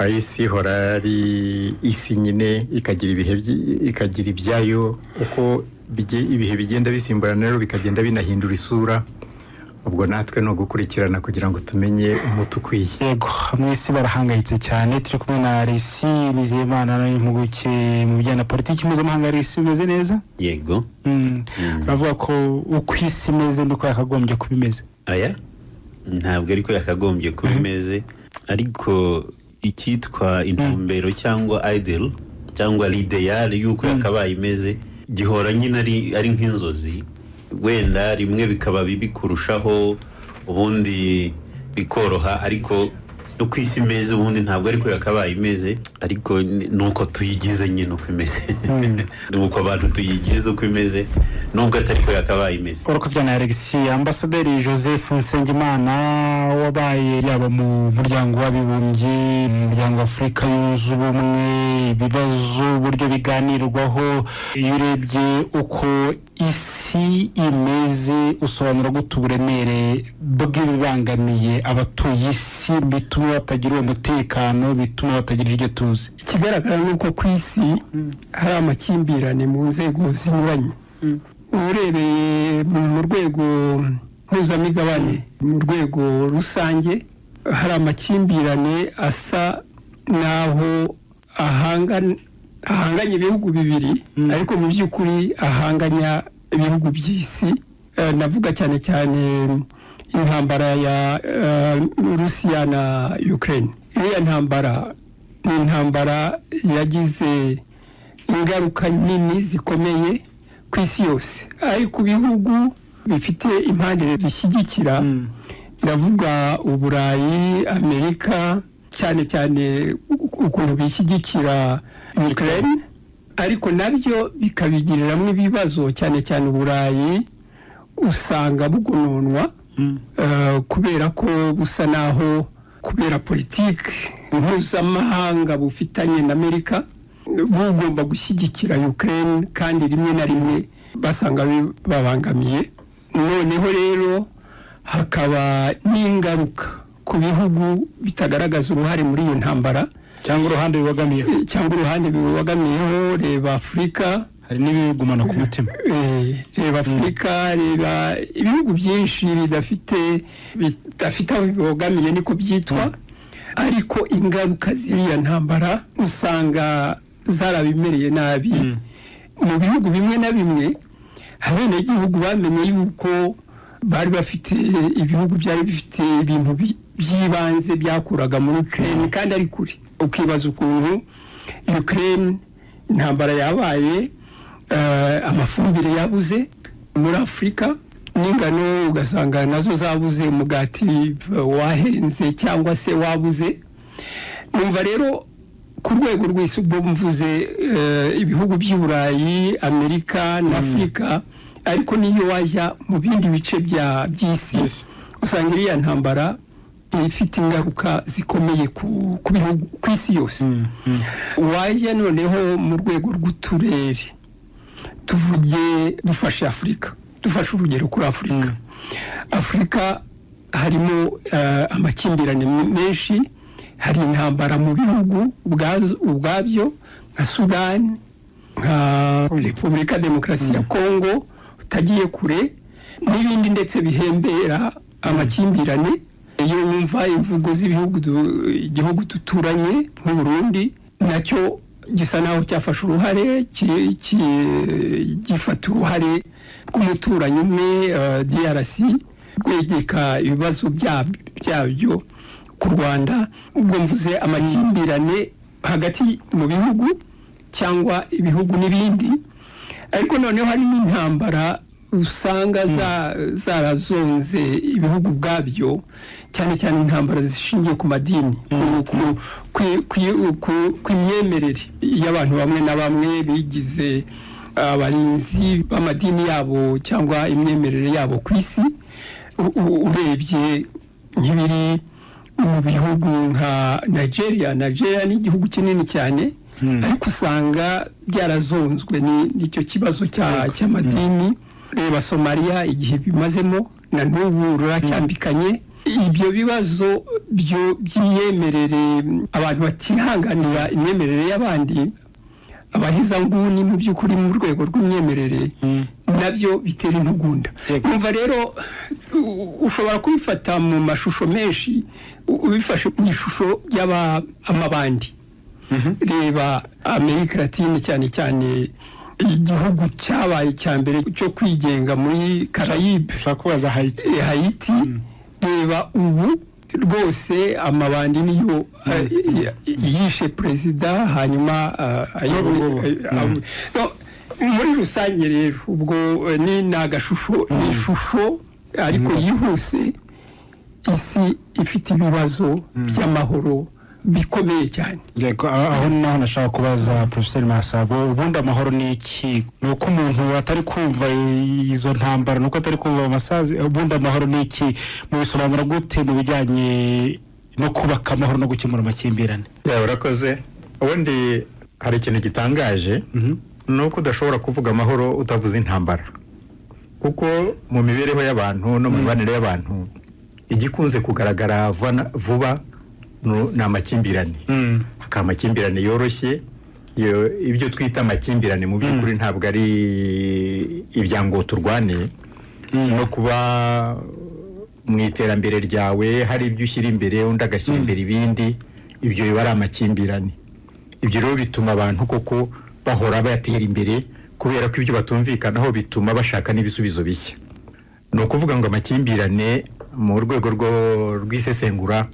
isi horari isi nyine ikagira ikagira ibyayo uko ibihe bigenda bisimburana rero bikagenda binahindura isura. Ubwo natwe no gukurikirana kugira ngo tumenye umuti ukwiye. Yego, mwisi barahangayitse cyane. Turi kumwe na Alexis Nizeyimana n'impuguke mu bijyana na politiki mpuzamahanga. Alexis, umeze neza? Yego. Uravuga ko uko isi imeze niko yakagombye kuba imeze. Aya ntabwo ariko yakagombye kuba imeze, ariko icyitwa intumbero cyangwa ideal cyangwa l'idéal yuko yakabaye imeze gihora nyine ari nk'inzozi, wenda rimwe bikaba bibi kurushaho ubundi bikoroha, ariko no kwisi imeze ubundi ntabwo ariko yakabaye imeze, ariko nuko tuyigize nyine uko imeze. Nuko abantu tuyigize uko imeze nubwo atari ko yakabaye imeze. Urakoze na Alexis. Ambasaderi Joseph Nsengimana wabaye yaba mu muryango w'abibumbye, mu muryango Afrika yunze ubumwe, ibibazo buryo biganirwaho, iyo urebye uko isi imeze usobanura gute uburemere bw'ibibangamiye abatuye isi bituma batagira umutekano, bituma batagira iryo tuzi? Ikigaragara nuko ku isi hari amakimbirane mu nzego zinyuranye. Urebeye mu rwego mpuzamigabane, mu rwego rusange hari amakimbirane asa naho ahanganye ibihugu bibiri, ariko mu by'ukuri ahanganya ibihugu by'isi. Navuga cyane cyane intambara ya Russia na Ukraine. Iyo ntambara ni intambara yagize ingaruka nini zikomeye ku isi yose, ariko bihugu bifite impande bishyigikira, ndavuga Uburayi, Amerika, cyane cyane ukuntu bishyigikira Ukraine, ariko nabyo bikabigiriramo ibibazo. Cyane cyane Uburayi usanga bugununwa kubera ko busa naho kubera politiki mpuzamahanga bufitanye na Amerika bugomba gushyigikira Ukraine, kandi rimwe na rimwe basanga babangamiye. Noneho rero hakaba n'ingaruka ku bihugu bitagaragaza uruhare muri iyo ntambara cyangwa uruhande bibagamiyeho. Reba Afurika, hari n'ibigumana ku mutima. Reba Afurika, reba ibihugu byinshi bidafite aho bibogamiye niko byitwa, ariko ingaruka ziriya ntambara usanga zarabimereye nabi. Mu bihugu bimwe na bimwe abenegihugu bamenye yuko bari bafite ibihugu byari bifite ibintu by'ibanze byakuraga muri Ukraine kandi ari kuri. Ukibaza ukuntu Ukraine intambara yabaye, amafumbire yabuze muri Afurika, n'ingano ugasanga nazo zabuze, umugati wahenze cyangwa se wabuze. Numva rero ku rwego rw'isi ubwo mvuze ibihugu by'Uburayi, Amerika na Afurika, ariko niyo wajya mu bindi bice by'isi usanga iriya ntambara ifite ingaruka zikomeye ku bihugu ku isi yose. Wajya noneho mu rwego rw'uturere, tuvuge dufashe Afurika, dufashe urugero kuri Afurika. Afurika harimo amakimbirane menshi, hari intambara mu bihugu ubwabyo nka Sudani, nka Repubulika Demokarasi ya Kongo utagiye kure, n'ibindi ndetse bihembera amakimbirane. Iyo wumva imvugo z'ibihugu igihugu duturanye nk'u Burundi nacyo gisa naho cyafashe uruhare, gifata uruhare rw'umuturanyi umwe DRC rwegeka ibibazo byabyo ku Rwanda. Ubwo mvuze amakimbirane hagati mu bihugu cyangwa ibihugu n'ibindi, ariko noneho hari n'intambara usanga zarazonze ibihugu bwabyo, cyane cyane intambara zishingiye ku madini, ku imyemerere y'abantu bamwe na bamwe bigize abarinzi b'amadini yabo cyangwa imyemerere yabo ku isi. Urebye nk'ibiri mu bihugu nka Nigeria ni igihugu kinini cyane, ariko usanga byarazonzwe n'icyo kibazo cy'amadini. Reba Somalia igihe bimazemo na n'ubu ruracyambikanye. ibyo bibazo by'imyemerere abantu batihanganira imyemerere y'abandi abahezanguni mu by'ukuri mu rwego rw'imyemerere nabyo bitera intugunda. Numva rero ushobora kubifata mu mashusho menshi, ubifashe mu ishusho y'amabandi. Reba Amerika Latine cyane cyane igihugu cyabaye cya mbere cyo kwigenga muri Caraïbe, ushaka kubaza Haiti. Reba ubu rwose amabandi niyo yishe perezida hanyuma muri rusange rero ubwo ni agashusho, ni ishusho ariko yihuse. Isi ifite ibibazo by'amahoro bikomeye cyane. Aho naho nashaka kubaza Professeur Masabo, ubundi amahoro ni iki? Ni uko umuntu atari kumva izo ntambara, nuko atari kumva amasazi. Ubundi amahoro ni iki? Mu bisobanura gute mu bijyanye no kubaka amahoro no gukemura amakimbirane? Urakoze. Ubundi hari ikintu gitangaje, nuko udashobora kuvuga amahoro utavuze intambara, kuko mu mibereho y'abantu no mu mibanire y'abantu igikunze kugaragara vuba ni amakimbirane. Hakaba amakimbirane yoroshye, ibyo twita amakimbirane mu by'ukuri ntabwo ari ibyango turwane, no kuba mu iterambere ryawe hari ibyo ushyira imbere undi agashyira imbere ibindi, ibyo biba ari amakimbirane. Ibyo rero bituma abantu koko bahora bayatera imbere, kubera ko ibyo batumvikanaho bituma bashaka n'ibisubizo bishya. Ni ukuvuga ngo amakimbirane mu rwego rw'isesengura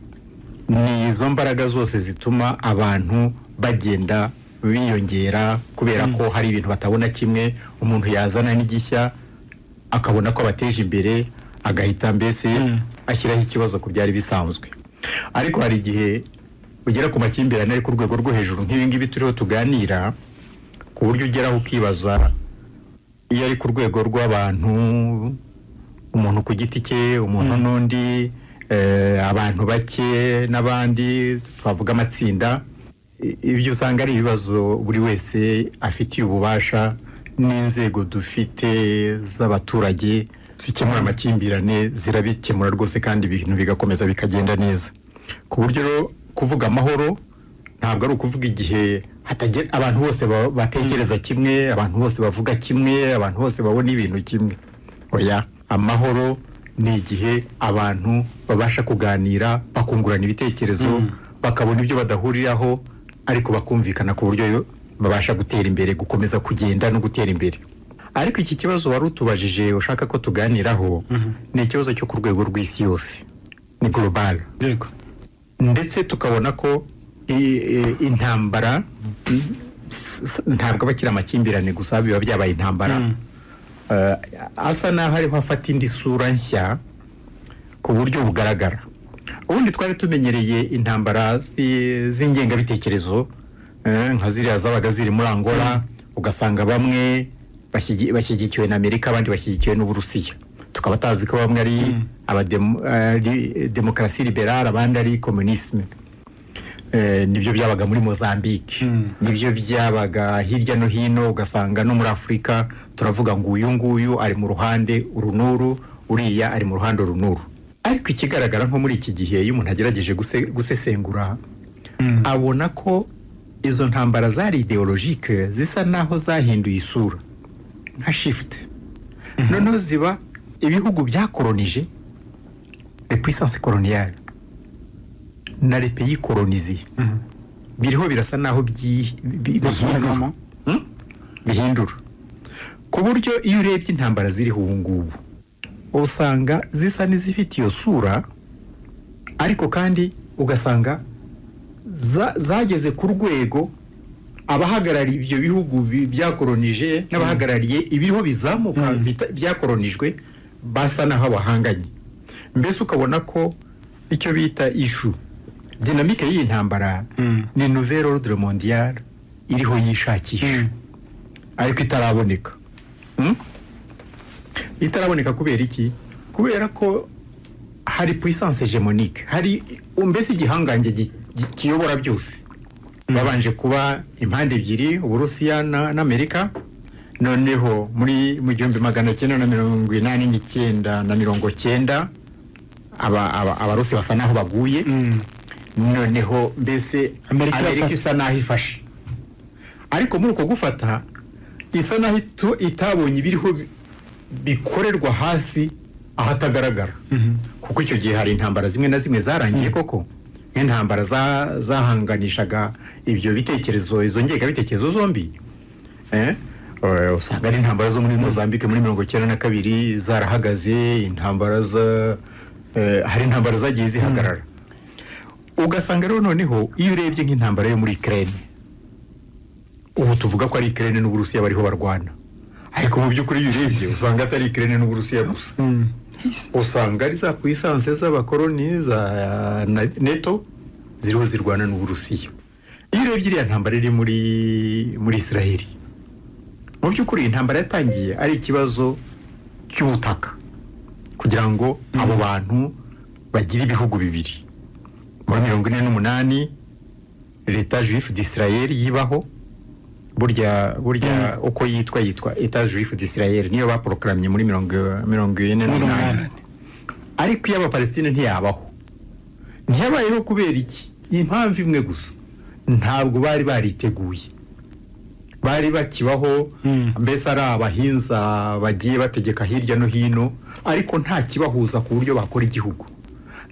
ni izo mbaraga zose zituma abantu bagenda biyongera, kubera ko hari ibintu batabona kimwe, umuntu yazana n'igishya akabona ko abateje imbere, agahita mbese ashyiraho ikibazo ku byari bisanzwe. Ariko hari igihe ugera ku makimbirane ari ku rwego rwo hejuru nk'ibi ngibi turiho tuganira, ku buryo ugeraho ukibaza iyo ari ku rwego rw'abantu, umuntu ku giti cye, umuntu n'undi, abantu bake n'abandi, twavuga amatsinda, ibyo usanga ari ibibazo buri wese afitiye ububasha, n'inzego dufite z'abaturage zikemura amakimbirane zirabikemura rwose, kandi ibintu bigakomeza bikagenda neza. Ku buryo rero kuvuga amahoro ntabwo ari ukuvuga igihe abantu bose batekereza kimwe, abantu bose bavuga kimwe, abantu bose babona ibintu kimwe. Oya, amahoro ni igihe abantu babasha kuganira, bakungurana ibitekerezo, bakabona ibyo badahuriraho, ariko bakumvikana ku buryo babasha gutera imbere, gukomeza kugenda no gutera imbere. Ariko iki kibazo wari utubajije ushaka ko tuganiraho, ni ikibazo cyo ku rwego rw'isi yose, ni global. Ndetse tukabona ko intambara ntabwo bakira amakimbirane gusa, biba byabaye intambara asa naho hariho hafata indi sura nshya ku buryo bugaragara. Ubundi twari tumenyereye intambara z'ingengabitekerezo nka ziriya zabaga ziri muri Angola, ugasanga bamwe bashyigikiwe na Amerika, abandi bashyigikiwe n'Uburusiya. Tukaba tazi ko bamwe ari demokarasi liberale, abandi ari komunisme. Nibyo byabaga muri Mozambique, nibyo byabaga hirya no hino, ugasanga no muri Afurika turavuga ngo uyu nguyu ari mu ruhande urunuru, uriya ari mu ruhande urunuru. Ariko ikigaragara nko muri iki gihe iyo umuntu agerageje gusesengura, abona ko izo ntambara zari ideologique zisa naho zahinduye isura nka shift. Noneho ziba ibihugu byakolonije, les puissances coloniales na les pays colonisés, biriho birasa naho bihindura. Ku buryo iyo urebye intambara ziriho ubu ngubu usanga zisa n'izifite iyo sura, ariko kandi ugasanga zageze ku rwego abahagarariye ibyo bihugu byakolonije n'abahagarariye ibiriho bizamuka byakolonijwe basa naho bahanganye. Mbese ukabona ko icyo bita ishu dinamike y'iyi ntambara ni nouvelle ordre mondial iriho yishakisha, ariko itaraboneka. Itaraboneka kubera iki? Kubera ko hari puissance hégémonique, hari mbese igihangange kiyobora byose. Babanje kuba impande ebyiri, Uburusiya na Amerika, noneho mu 1989 na 1990 abarusi basa naho baguye noneho mbese Amerika isa naho ifashe ariko muri uko gufata isa naho itabonye ibiriho bikorerwa hasi ahatagaragara kuko icyo gihe hari intambara zimwe na zimwe zarangiye koko nk'intambara zahanganishaga ibyo bitekerezo izo ngengabitekerezo zombi usanga ari intambara zo muri Mozambique muri 1992 zarahagaze intambara hari intambara zagiye zihagarara ugasanga rero noneho iyo urebye nk'intambara yo muri Ukraine ubu tuvuga ko ari Ukraine n'Uburusiya bariho barwana ariko mu by'ukuri iyo urebye usanga atari Ukraine n'Uburusiya gusa usanga ari za puissance z'abakoloni za NATO ziriho zirwana n'Uburusiya iyo urebye iriya ntambara iri muri Israeli mu by'ukuri intambara yatangiye ari ikibazo cy'ubutaka kugira ngo abo bantu bagire ibihugu bibiri muri 1948 l'État juif d'Israël yibaho burya uko yitwa État juif d'Israël niyo baproclamye muri 1948 ariko iyo Abapalestine ntiyabaho ntiyabayeho kubera iki impamvu imwe gusa ntabwo bari bariteguye bari bakibaho mbese ari abahinza bagiye bategeka hirya no hino ariko nta kibahuza ku buryo bakora igihugu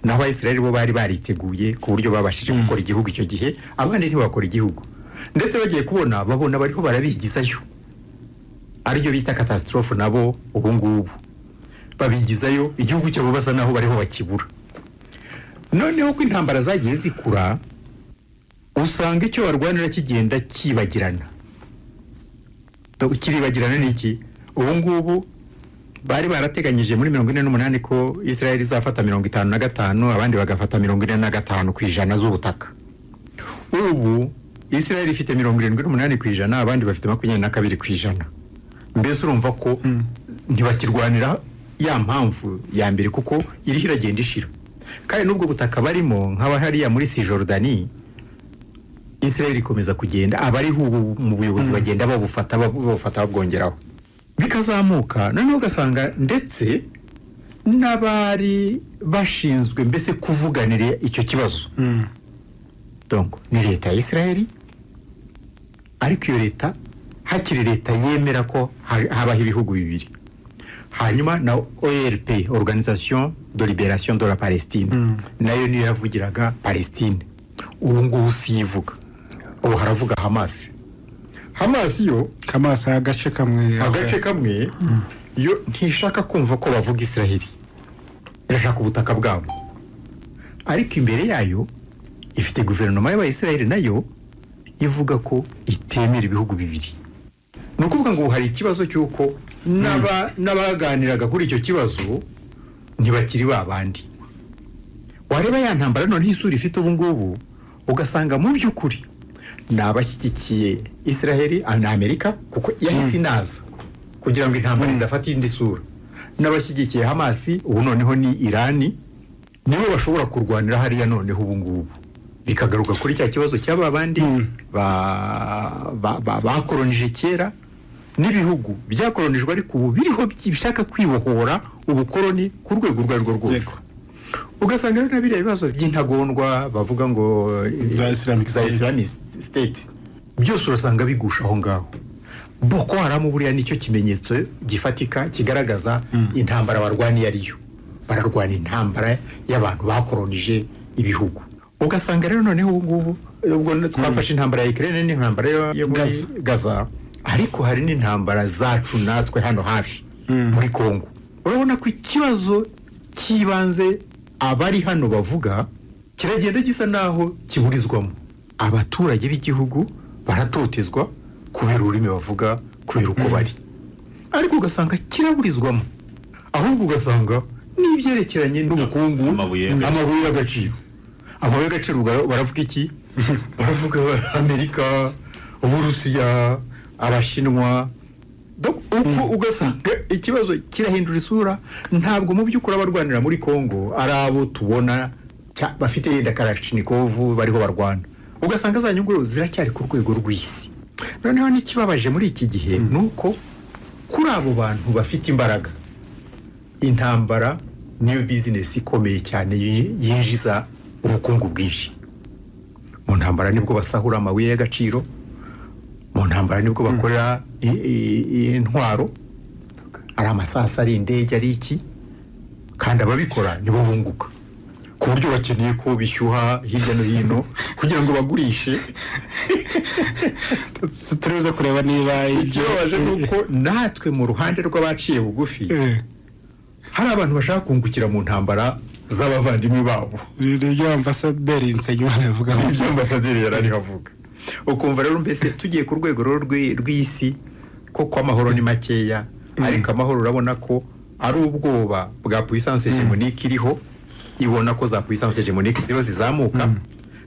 naho Abayisiraheli bo bari bariteguye ku buryo babashije gukora igihugu icyo gihe abandi ntibakora igihugu ndetse bagiye babona bariho barabigizayo aribyo bita catastrophe nabo ubu ngubu babigizayo igihugu cyabo basa naho bariho bakibura noneho ko intambara zagiye zikura usanga icyo barwanira kigenda kibagirana kiribagirana n'iki ubu ngubu bari barateganyije muri 48 ko Israel izafata 55 abandi bagafata 45% z'ubutaka ubu Israel ifite 78% abandi bafite 22%. Mbese urumva ko ntibakirwanira ya mpamvu ya mbere kuko iri hiragenda ishira. Kandi nubwo butaka barimo nk'abahariya muri Cisjordanie Israel ikomeza kugenda abari mu buyobozi bagenda babufata babwongeraho. Bikazamuka noneho ugasanga ndetse n'abari bashinzwe mbese kuvuganira icyo kibazo. Donc ni leta ya Israel ariko iyo leta hakiri leta yemera ko habaho ibihugu bibiri. Hanyuma na OLP Organisation de Libération de la Palestine nayo niyo yavugiraga Palestine. Ubu ngubu siyivuga ubu haravuga Hamas yo agace kamwe yo ntishaka kumva ko bavuga Israel irashaka ubutaka bwabo ariko imbere yayo ifite guverinoma y'Abayisiraheli nayo ivuga ko itemera ibihugu bibiri. Nukuvuga ngo hari ikibazo cyuko n'abaganiraga kuri icyo kibazo ntibakiri babandi. Wareba ya ntambara none isura ifite ubu ngubu ugasanga mu by'ukuri nabashyigikiye Israel na Amerika kuko yahise inaza kugira ngo intambara idafata indi sura. N'abashyigikiye Hamas ubu noneho ni Irani nibo bashobora kurwanira hariya noneho ubu ngubu. Bikagaruka kuri cya kibazo cy'aba abandi bakoronije kera n'ibihugu byakoronijwe ariko ubu biriho bishaka kwibohora ubukoroni ku rwego rwo rwose. Ugasanga rero nabiriya bibazo by'intagondwa bavuga ngo za Islamic State byose urasanga bigusha aho ngaho. Boko Haram buriya nicyo kimenyetso gifatika kigaragaza intambara barwaniye ariyo. Bararwana intambara y'abantu bakoronije ibihugu. Ugasanga rero noneho ubu ubwo twafashe intambara ya Ukraine n'intambara yo muri Gaza ariko hari n'intambara zacu natwe hano hafi muri Kongo. Urabona ko ikibazo kibanze abari hano bavuga kiragenda gisa naho kiburizwamo. Abaturage b'igihugu baratotezwa kubera ururimi bavuga kubera uko bari ariko ugasanga kiraburizwamo ahubwo ugasanga n'ibyerekeranye n'ubukungu amabuye y'agaciro baravuga iki baravuga Amerika Uburusiya Abashinwa ugasanga ikibazo kirahindura isura. Ntabwo mu by'ukuri abarwanira muri Kongo ari abo tubona bafite yenda Kalashnikov bariho barwana. Ugasanga za nyungu ziracyari ku rwego rw'isi. Noneho n'ikibabaje muri iki gihe nuko kuri abo bantu bafite imbaraga intambara niyo bizinesi ikomeye cyane yinjiza ubukungu bwinshi. Mu ntambara nibwo basahura amabuye y'agaciro, mu ntambara nibwo bakorera intwaro, ari amasasa, ari indege, ari iki, kandi ababikora nibo bunguka ku buryo bakeneye ko bishyuha hirya no hino kugira ngo bagurishe. Turuza kureba niba ikibabaje nuko natwe mu ruhande rw'abaciye bugufi hari abantu bashaka kungukira mu ntambara z'abavandimwe babo. Ibyo ambasaderi Nsengimana yavuga, ibyo ambasaderi yari ariho avuga. Ukumva rero mbese tugiye ku rwego rw'isi ko amahoro ni makeya, ariko amahoro urabona ko ari ubwoba bwa puissance hegemonique iriho, ibona ko za puissance hegemonique ziro zizamuka,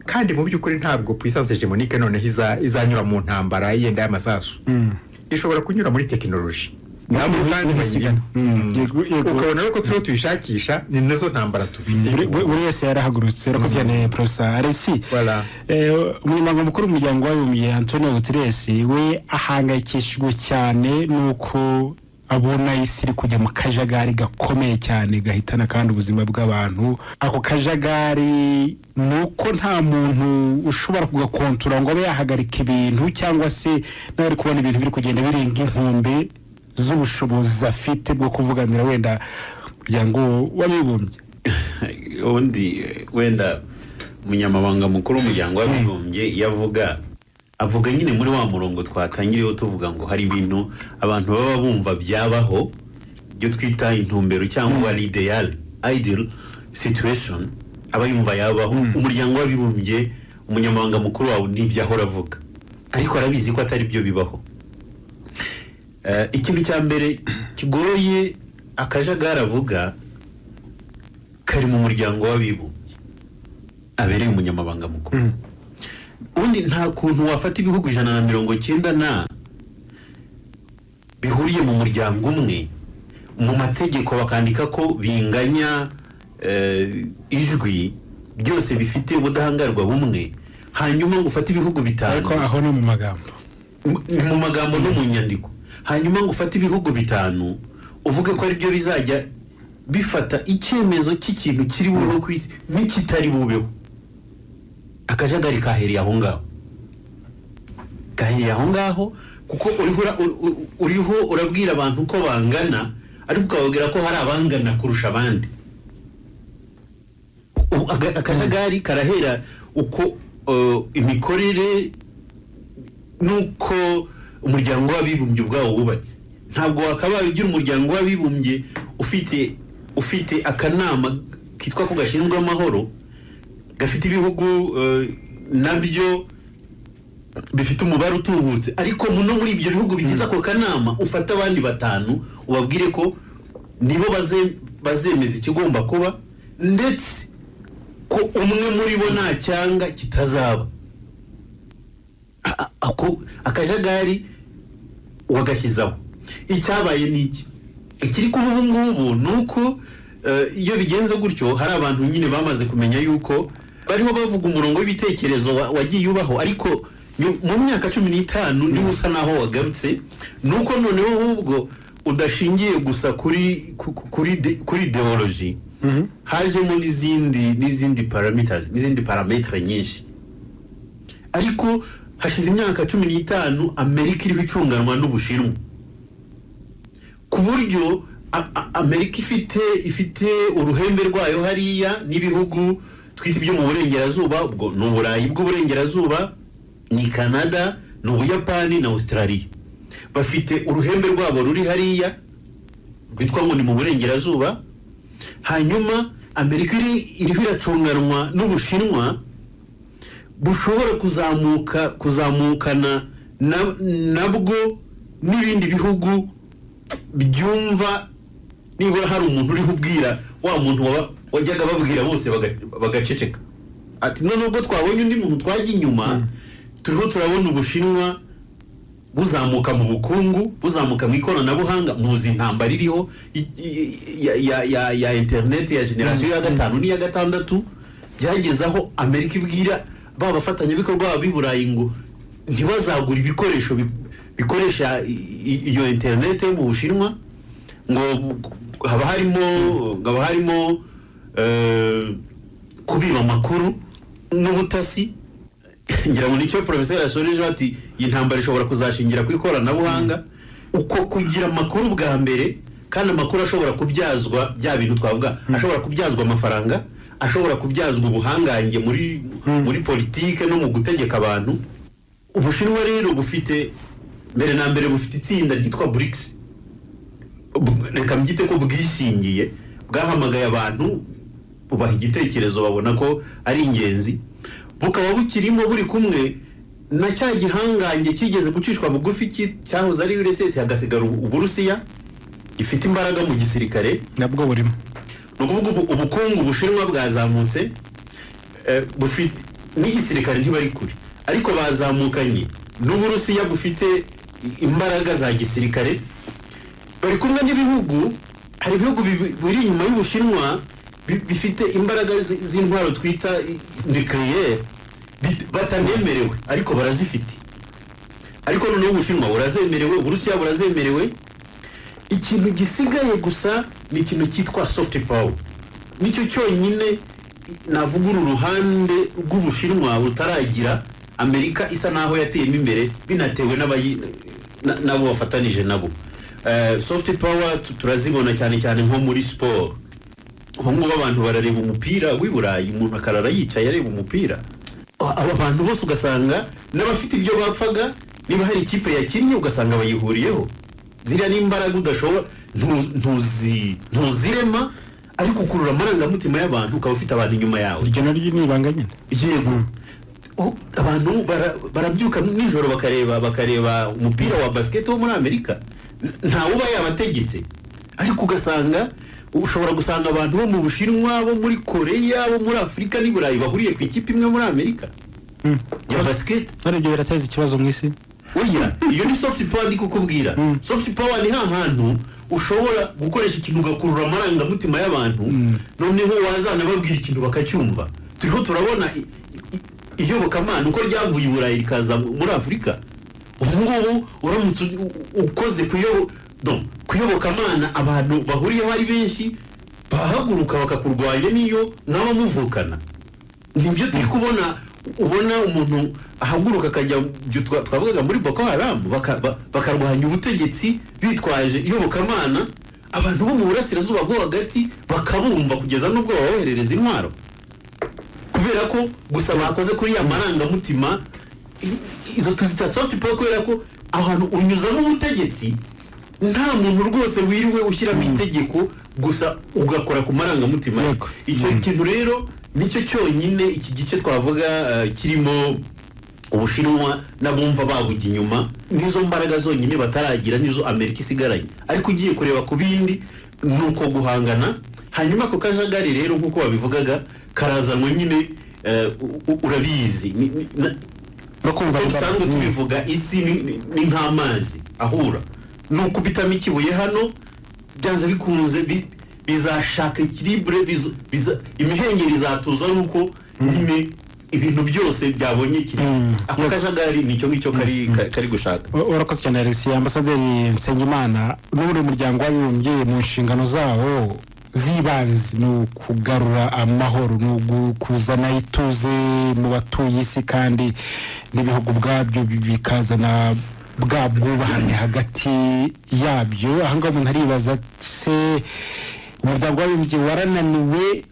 kandi mu by'ukuri ntabwo puissance hegemonique none izanyura mu ntambara yenda y'amasasu, ishobora kunyura muri tekinoloji. Ukabona rero ko turiho tuyishakisha, ni nazo ntambara tufite. Buri wese yarahagurutse rakozane Professor Alexis. Umunyamabanga mukuru w'umuryango w'abibumbye Antonio Guterres we ahangayikishijwe cyane nuko abona isi iri kujya mu kajagari gakomeye cyane gahitana kandi ubuzima bw'abantu. Ako kajagari nuko nta muntu ushobora kugakontora ngo abe yahagarika ibintu, cyangwa se nawe ari kubona ibintu biri kugenda birenga inkombe z'ubushobozi afite bwo kuvuganira wenda umuryango w'abibumbye. Undi wenda umunyamabanga mukuru w'umuryango w'abibumbye avuga nyine muri wa murongo twatangiriyeho tuvuga ngo hari ibintu abantu baba bumva byabaho, byo twita intumbero cyangwa ideal situation aba yumva yabaho. Umuryango w'abibumbye umunyamabanga mukuru wawo nibyo ahora avuga, ariko arabizi ko atari byo bibaho. Ikintu cya mbere kigoye akajagari avuga kari mu muryango w'abibumbye abereye umunyamabanga mukuru. Undi nta kuntu wafata ibihugu 190 bihuriye mu muryango umwe mu mategeko bakandika ko binganya ijwi, byose bifite ubudahangarwa bumwe, hanyuma ngo ufate ibihugu 5, ariko aho ni mu magambo no mu nyandiko, hanyuma ngo ufate ibihugu 5 uvuge ko ari byo bizajya bifata icyemezo cy'ikintu kiri bubeho ku isi n'ikitari bubeho. Akajagari kahereye aho ngaho kuko uriho urabwira abantu ko bangana, ariko ukababwira ko hari abangana kurusha abandi. Akajagari karahera uko imikorere nuko umuryango w'abibumbye ubwawo wubatse. Ntabwo wakabaye ugira umuryango w'abibumbye ufite akanama kitwa ko gashinzwe amahoro, gafite ibihugu nabyo bifite umubare utubutse, ariko muno muri ibyo bihugu bigize ako kanama ufata abandi 5 ubabwire ko nibo bazemeza ikigomba kuba, ndetse ko umwe muri bo nta cyanga kitazaba. Akajagari wagashyizaho. Icyabaye niki ikiri kuba ubu ngubu nuko iyo bigenze gutyo hari abantu nyine bamaze kumenya yuko bariho bavuga umurongo w'ibitekerezo wagiye ubaho, ariko mu myaka 15 niho usa naho wagarutse, nuko noneho ahubwo udashingiye gusa kuri ideology, hajemo n'izindi parameters, n'izindi parametre nyinshi. Ariko hashize imyaka 15 Amerika iriho icunganwa n'Ubushinwa, ku buryo Amerika ifite uruhembe rwayo hariya n'ibihugu twita ibyo mu burengerazuba, ubwo ni Uburayi bw'uburengerazuba, ni Canada, ni Ubuyapani na Australia. Bafite uruhembe rwabo ruri hariya rwitwa ngo ni mu burengerazuba, hanyuma Amerika iriho iracunganwa n'Ubushinwa bushobora kuzamukana nabwo n'ibindi bihugu byumva. Nibura hari umuntu uriho ubwira wa muntu wajyaga babwira bose bagaceceka, ati none ubwo twabonye undi muntu twagiye inyuma, turiho turabona Ubushinwa buzamuka mu bukungu, buzamuka mu ikoranabuhanga, muzi intambara iriho ya internet ya generation ya 5 n'iya 6, byagezaho Amerika ibwira babafatanyabikorwa b'Iburayi ngo ntibazagura ibikoresho bikoresha iyo internet mu Bushinwa, ngo haba harimo kubiba amakuru n'ubutasi. ngira ngo nicyo professeur yasoreje ati iyi ntambara ishobora kuzashingira ku ikoranabuhanga, uko kugira amakuru bwa mbere, kandi amakuru ashobora kubyazwa bya bintu twavuga, ashobora kubyazwa amafaranga, ashobora kubyazwa ubuhangange muri politike no mu gutegeka abantu. Ubushinwa rero bufite mbere na mbere bufite itsinda ryitwa BRICS, reka mbyite ko bwishingiye, bwahamagaye abantu bubaha igitekerezo babona ko ari ingenzi, bukaba bukirimo buri kumwe na cya gihangange kigeze gucishwa bugufi cyahoze ari URSS hagasigara Uburusiya gifite imbaraga mu gisirikare nabwo burimo. No kuvuga ubukungu Bushinwa bwazamutse, bufite n'igisirikare ntibari kure, ariko bazamukanye n'Uburusiya bufite imbaraga za gisirikare, bari kumwe n'ibihugu, hari ibihugu biri inyuma y'Ubushinwa bifite imbaraga z'intwaro twita nucleaire batanemerewe ariko barazifite, ariko noneho Ubushinwa burazemerewe, Uburusiya burazemerewe. Ikintu gisigaye gusa ni ikintu cyitwa soft power, nicyo cyonyine navuga uru ruhande rw'Ubushinwa rutaragira. Amerika isa naho yateyemo imbere binatewe n'abo bafatanije nabo. Soft power turazibona cyane cyane nko muri sport. Ngo abantu barareba umupira w'i Burayi, umuntu akarara yicaye areba umupira. Aba bantu bose ugasanga n'abafite ibyo bapfaga, niba hari ikipe yakinnye ugasanga bayihuriyeho. Ziriya n'imbaraga udashobora ntuzirema, ariko ukurura amarangamutima y'abantu ukaba ufite abantu inyuma yawe. Iryo naryo ni ibanga nyine. Yego. Abantu barabyuka nijoro bakareba umupira wa basket wo muri Amerika, ntawe uba yabategetse, ariko ugasanga ushobora gusanga abantu bo mu Bushinwa, bo muri Korea, bo muri Afurika n'i Burayi bahuriye ku ikipe imwe muri Amerika ya basket. Ibyo birateza ikibazo mu isi. Oya, iyo ni soft power ndi kukubwira. Soft power ni hantu ushobora gukoresha ikintu ugakurura amarangamutima y'abantu, noneho wazana babwira ikintu bakacyumva. Turiho turabona iyobokamana uko ryavuye i Burayi rikaza muri Afurika. Ubu ngubu uramutse ukoze kuyobokamana, abantu bahuriyeho ari benshi bahaguruka bakakurwanya niyo mwaba muvukana. Nibyo turi kubona, ubona umuntu ahaguruka akajya twavugaga muri Boko Haram bakarwanya ubutegetsi bitwaje iyobokamana, abantu bo mu burasirazuba bwo hagati bakabumva kugeza n'ubwo baboherereza intwaro, kubera ko gusa bakoze kuri ya marangamutima. Izo tuzita soft power, kubera ko ahantu unyuzamo ubutegetsi nta muntu rwose wiriwe ushyiramo itegeko, gusa ugakora ku marangamutima. Icyo kintu rero nicyo cyonyine iki gice twavuga kirimo Ubushinwa n'abumva babujya inyuma, nizo mbaraga zonyine bataragira, nizo Amerika isigaranye. Ariko ugiye kureba ku bindi nuko guhangana. Hanyuma ko kajagari rero nkuko babivugaga karazanwa nyine, urabizi bakumva usanga tubivuga isi ni nk'amazi ahura, nuko bitamo ikibuye hano byanze bikunze bizashaka equilibre, imihengeri izatuza nuko nyine ibintu byose byabonye kiri. Ako kajagari nicyo ngicyo kari gushaka. Urakoze cyane Alexis. Ambasaderi Nsengimana, n'uri muryango w'abibumbye mu nshingano zawo zibanze ni ukugarura amahoro, ni kuzana ituze mu batuye isi, kandi n'ibihugu bwabyo bikazana bwa bwubahane hagati yabyo. Aha ngaha umuntu aribaza se umuryango w'abibumbye warananiwe,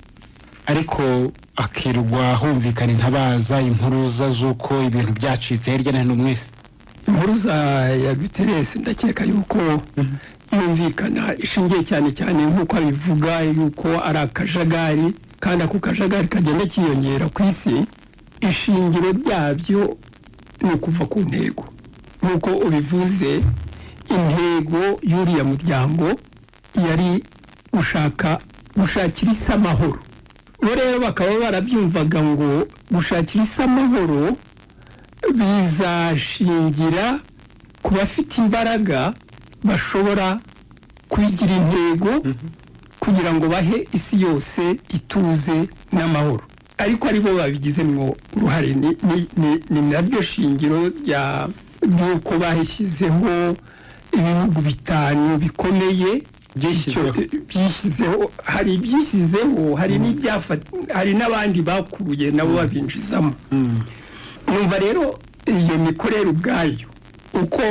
ariko akirwa humvikana intabaza, impuruza z'uko ibintu byacitse hirya no hino mu isi. Impuruza ya Guterres ndakeka yuko yumvikana ishingiye cyane cyane nk'uko abivuga yuko ari akajagari, kandi ako kajagari kagenda kiyongera ku isi. Ishingiro ryabyo ni ukuva ku ntego, nk'uko ubivuze. Intego y'uriya muryango yari gushakira isi amahoro. Bo rero bakaba barabyumvaga ngo gushakira isi amahoro bizashingira ku bafite imbaraga bashobora kubigira intego kugira ngo bahe isi yose ituze n'amahoro, ariko aribo babigizemo uruhare. Ni nabyo shingiro ry'uko bahishyizeho ibihugu 5 bikomeye byishyizeho hari ibyishyizeho hari n'abandi bakuruye nabo babinjizamo. Numva rero iyo mikorere ubwayo uko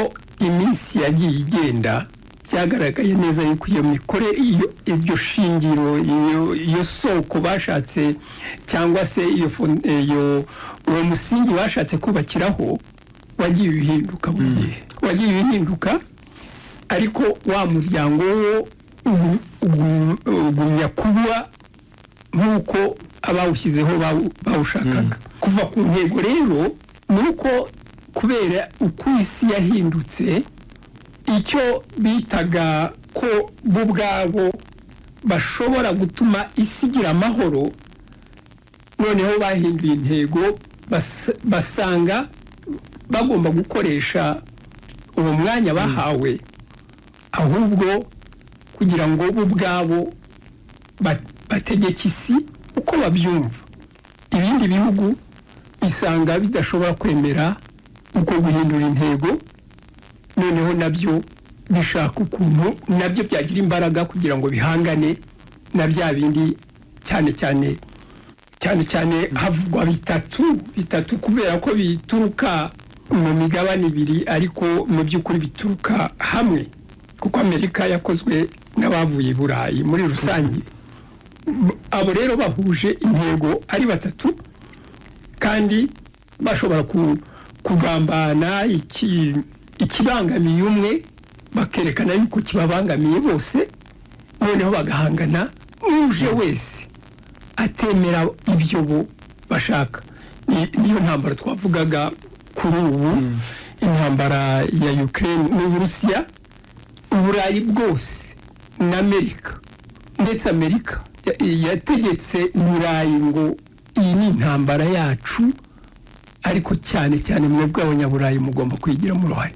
iminsi yagiye igenda byagaragaye neza yuko iyo mikorere iryo shingiro iyo soko bashatse cyangwa se uwo musingi bashatse kubakiraho wagiye uhinduka buri gihe, wagiye uhinduka, ariko wa muryango wo ugumya kuba nk'uko abawushyizeho bawushakaga. Kuva ku ntego rero ni uko kubera uko isi yahindutse, icyo bitaga ko bo ubwabo bashobora gutuma isi igira amahoro, noneho bahinduye intego, basanga bagomba gukoresha uwo mwanya bahawe ahubwo kugira ngo bo ubwabo bategeke isi uko babyumva. Ibindi bihugu isanga bidashobora kwemera uko guhindura intego, noneho nabyo bishaka ukuntu nabyo byagira imbaraga kugira ngo bihangane na bya bindi, cyane cyane havugwa bitatu kubera ko bituruka mu migabane ibiri, ariko mu by'ukuri bituruka hamwe, kuko Amerika yakozwe n'abavuye i Burayi muri rusange. Abo rero bahuje intego ari batatu, kandi bashobora kugambana ikibangamiye umwe bakerekana yuko kibabangamiye bose, noneho bagahangana n'uje wese atemera ibyo bo bashaka. Niyo ntambara twavugaga kuri ubu, intambara ya Ukraine n'Uburusiya. Uburayi bwose n'Amerika, ndetse Amerika yategetse Uburayi ngo iyi ni intambara yacu, ariko cyane cyane mwebwe abanyaburayi mugomba kwigira mu ruhare.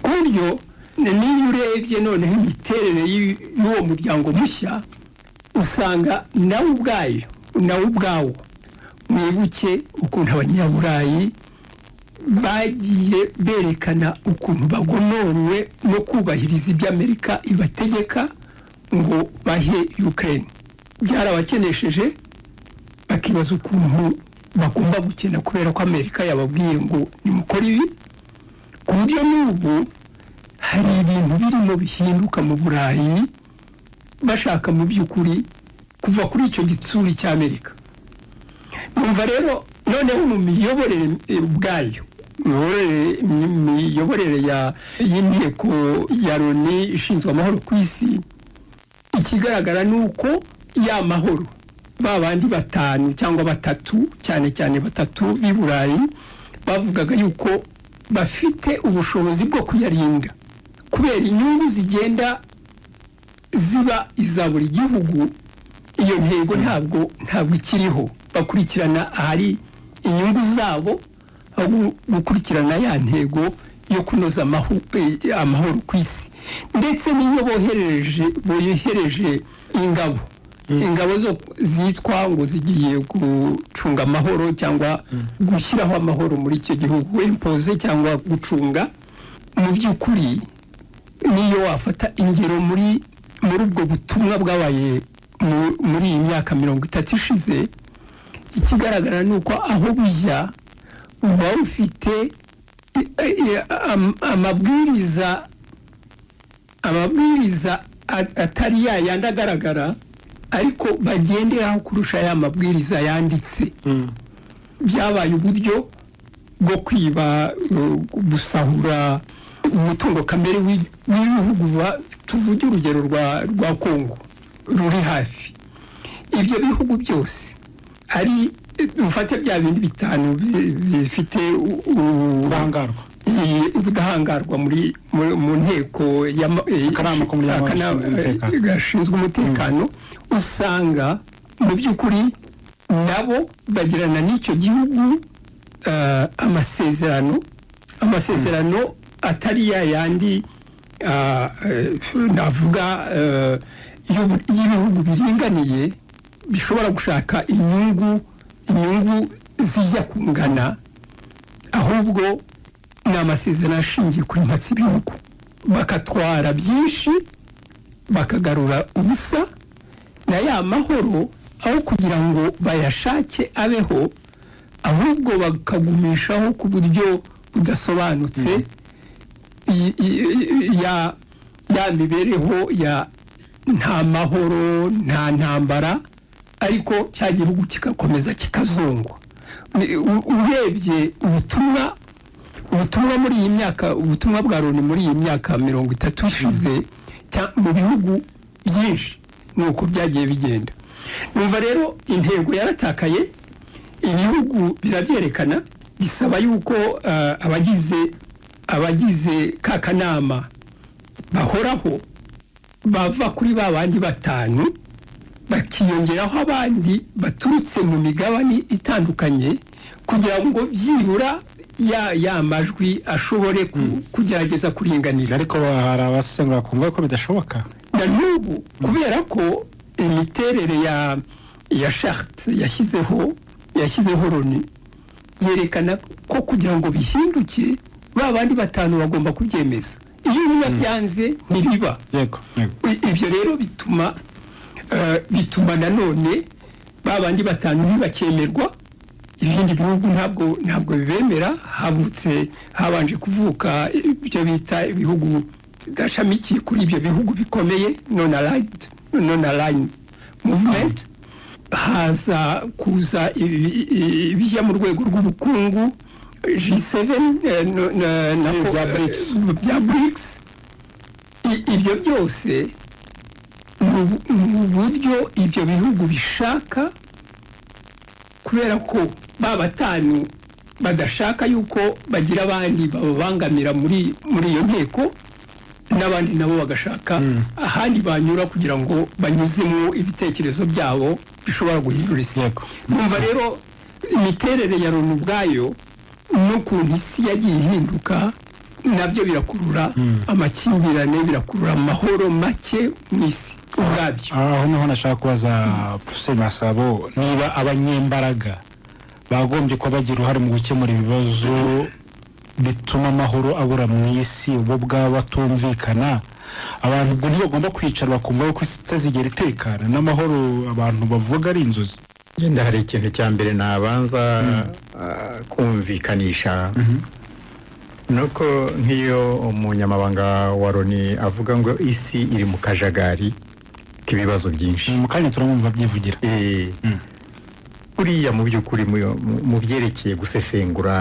Ku buryo niyo urebye noneho imiterere y'uwo muryango mushya, usanga nawe ubwawo mwibuke ukuntu abanyaburayi bagiye berekana ukuntu bagononwe no kubahiriza ibyo Amerika ibategeka ngo bahe Ukraine. Byarabakenesheje, bakibaza ukuntu bagomba gukena kubera ko Amerika yababwiye ngo nimukore ibi. Ku buryo n'ubu hari ibintu birimo bihinduka mu Burayi, bashaka mu by'ukuri kuva kuri icyo gitsuri cy'Amerika. Numva rero noneho mu miyoborere ubwayo, imiyoborere y'inteko ya Loni ishinzwe amahoro ku isi, ikigaragara ni uko ya mahoro babandi batanu cyangwa batatu, cyane cyane batatu b'i Burayi, bavugaga yuko bafite ubushobozi bwo kuyarinda kubera inyungu zigenda ziba iza buri gihugu. Iyo ntego ntabwo ikiriho, bakurikirana ahari inyungu zabo aho gukurikirana ya ntego yo kunoza amahoro ku isi. Ndetse n'iyo bohereje ingabo zo zitwa ngo zigiye gucunga amahoro cyangwa gushyiraho amahoro muri icyo gihugu, impose cyangwa gucunga, mu by'ukuri niyo wafata ingero muri ubwo butumwa bwabaye muri iyi myaka 30 ishize, ikigaragara ni uko aho bujya uba ufite amabwiriza atari yayandi agaragara, ariko bagenderaho kurusha ya mabwiriza yanditse. Byabaye uburyo bwo kwiba, gusahura umutungo kamere w'ibihugu. Tuvuge urugero rwa Kongo ruri hafi. Ibyo bihugu byose ari ufate bya bindi bitanu bifite ubudahangarwa mu nteko gashinzwe umutekano, usanga mu by'ukuri nabo bagirana n'icyo gihugu amasezerano atari yayandi navuga y'ibihugu biringaniye bishobora gushaka inyungu zijya kungana, ahubwo ni amasezerano ashingiye kuri mpatsi ibihugu, bakatwara byinshi bakagarura ubusa na ya mahoro aho kugira ngo bayashake abeho, ahubwo bakagumishaho ku buryo budasobanutse ya mibereho ya nta mahoro nta ntambara, ariko cya gihugu kigakomeza kikazungwa. Urebye ubutumwa muri iyi myaka, ubutumwa bwa Loni muri iyi myaka 30 ishize mu bihugu byinshi nuko byagiye bigenda. Numva rero intego yaratakaye, ibihugu birabyerekana, bisaba yuko abagize ka kanama bahoraho bava kuri babandi batanu bakiyongeraho abandi baturutse mu migabane itandukanye, kugira ngo byibura ya majwi ashobore kugerageza kuringanira. Ariko hari abasengura kumva ko bidashoboka na n'ubu, kubera ko imiterere ya charte yashyizeho Loni yerekana ko kugira ngo bihinduke babandi batanu bagomba kubyemeza. Iyo biba byanze ntibiba. Ibyo rero bituma nanone babandi batanu ntibacyemerwa, ibindi bihugu ntabwo bibemera. Habanje kuvuka ibyo bita ibihugu bidashamikiye kuri ibyo bihugu bikomeye, non-aligned movement. Haza kuza ibijya mu rwego rw'ubukungu G7 bya BRICS. Ibyo byose ni uburyo ibyo bihugu bishaka, kubera ko batanu badashaka yuko bagira abandi babangamira muri iyo nteko, n'abandi nabo bagashaka ahandi banyura kugira ngo banyuzemo ibitekerezo byabo bishobora guhindura isi. Numva rero imiterere ya Loni ubwayo n'ukuntu isi yagiye ihinduka nabyo birakurura amakimbirane, birakurura amahoro make mu isi ubwabyo. Aho niho nashaka kubaza Professeur Masabo, niba abanyembaraga bagombye ko bagira uruhare mu gukemura ibibazo bituma amahoro abura mu isi, bo bwaba batumvikana, abantu ubwo ntibagomba kwicara bakumva ko isi itazigera itekana n'amahoro abantu bavuga ari inzozi. Yenda hari ikintu cya mbere nabanza kumvikanisha, nuko nk'iyo umunyamabanga wa Loni avuga ngo isi iri mu kajagari k'ibibazo byinshi, mu kanya turamumva byivugira. Uriya mu by'ukuri mu byerekeye gusesengura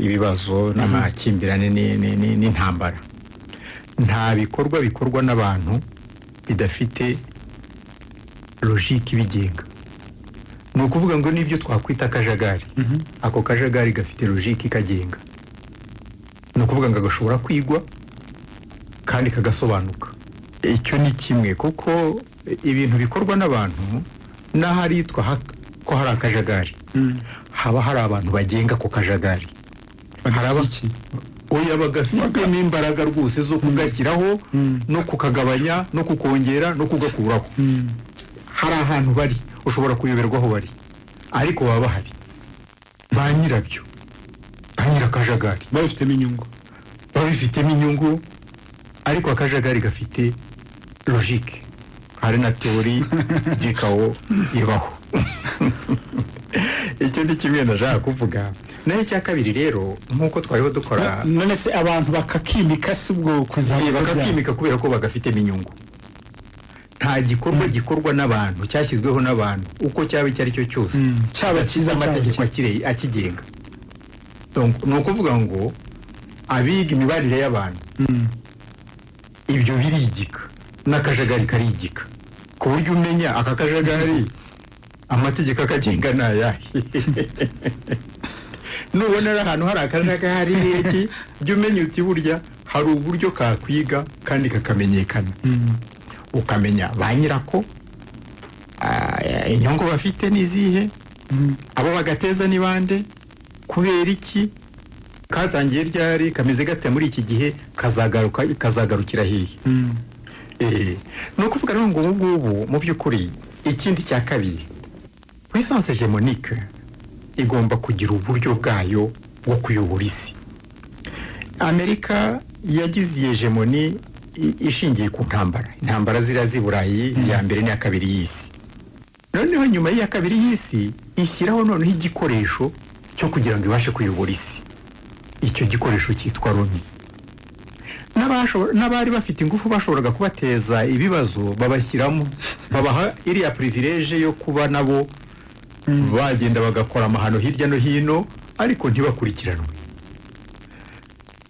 ibibazo n'amakimbirane n'intambara, nta bikorwa bikorwa n'abantu bidafite logique ibigenga. Ni ukuvuga ngo n'ibyo twakwita akajagari, ako kajagari gafite logique ikagenga. Ni ukuvuga ngo gashobora kwigwa kandi kagasobanuka. Icyo ni kimwe, kuko ibintu bikorwa n'abantu n'aharitwa ko hari akajagari, haba hari abantu bagenga ku kajagari. Oya, bagafitemo imbaraga rwose zo kugashyiraho no kukagabanya no kukongera no kugakuraho. Hari ahantu bari ushobora kuyoberwaho bari, ariko baba bahari ba nyirabyo, ba nyirakajagari babifitemo inyungu, ariko akajagari gafite logique. Hari na teori y'ikawo ibaho. Icyo ni kimwe ndashaka kuvuga. Naho icya kabiri rero, nk'uko twariho dukora, none se abantu bakakimika, si ubwo kuzaza bakakimika kubera ko bagafitemo inyungu. Nta gikorwa gikorwa n'abantu cyashyizweho n'abantu uko cyaba icyo ari cyo cyose cyaba kiza amategeko akigenga. Donc ni ukuvuga ngo abiga imibarire y'abantu ibyo birigika n'akajagari karigika, ku buryo umenya aka kajagari amategeko akagenga n'ayahe. Nubona ari ahantu hari akajagari n'iki, jya umenya uti burya hari uburyo kakwiga kandi kakamenyekana. Ukamenya ba nyirako, inyungu bafite n'izihe, abo bagateza ni bande, kubera iki, katangiye ryari, kameze gate muri iki gihe, kazagarukira hehe. Ni ukuvuga rero ngo ubu mu by'ukuri ikindi cya kabiri, puissance hégémonique igomba kugira uburyo bwayo bwo kuyobora isi. Amerika yagize hegemoni ishingiye ku intambara ziriya z'i Burayi iya mbere n'iya kabiri y'isi. Noneho nyuma y'iya kabiri y'isi ishyiraho noneho igikoresho cyo kugira ngo ibashe kuyobora isi. Icyo gikoresho cyitwa Loni. N'abari bafite ingufu bashoboraga kubateza ibibazo babashyiramo, babaha iriya privilege yo kuba nabo bagenda bagakora amahano hirya no hino ariko ntibakurikiranwe.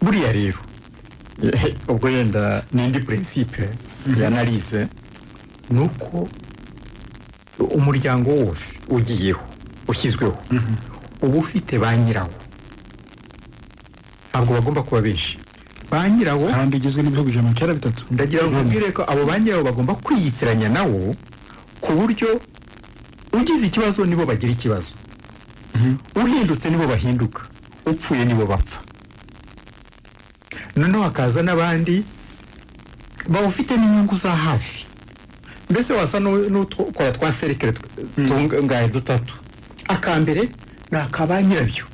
Buriya rero ubwo yenda n'indi principe y'analyse nuko umuryango wose ugiyeho ushyizweho uba ufite ba nyirawo, ntabwo bagomba kuba benshi. Ba nyirawo kandi igizwe n'ibihugu 193. ndagira ngo mbwire ko abo ba nyirawo bagomba kwiyitiranya nawo ku buryo ugize ikibazo nibo bagira ikibazo, uhindutse nibo bahinduka, upfuye nibo bapfa. Noneho hakaza n'abandi bawufite n'inyungu za hafi, mbese wasa n'ukora twa serikere tungaye dutatu. Akambere ni akaba nyirabyo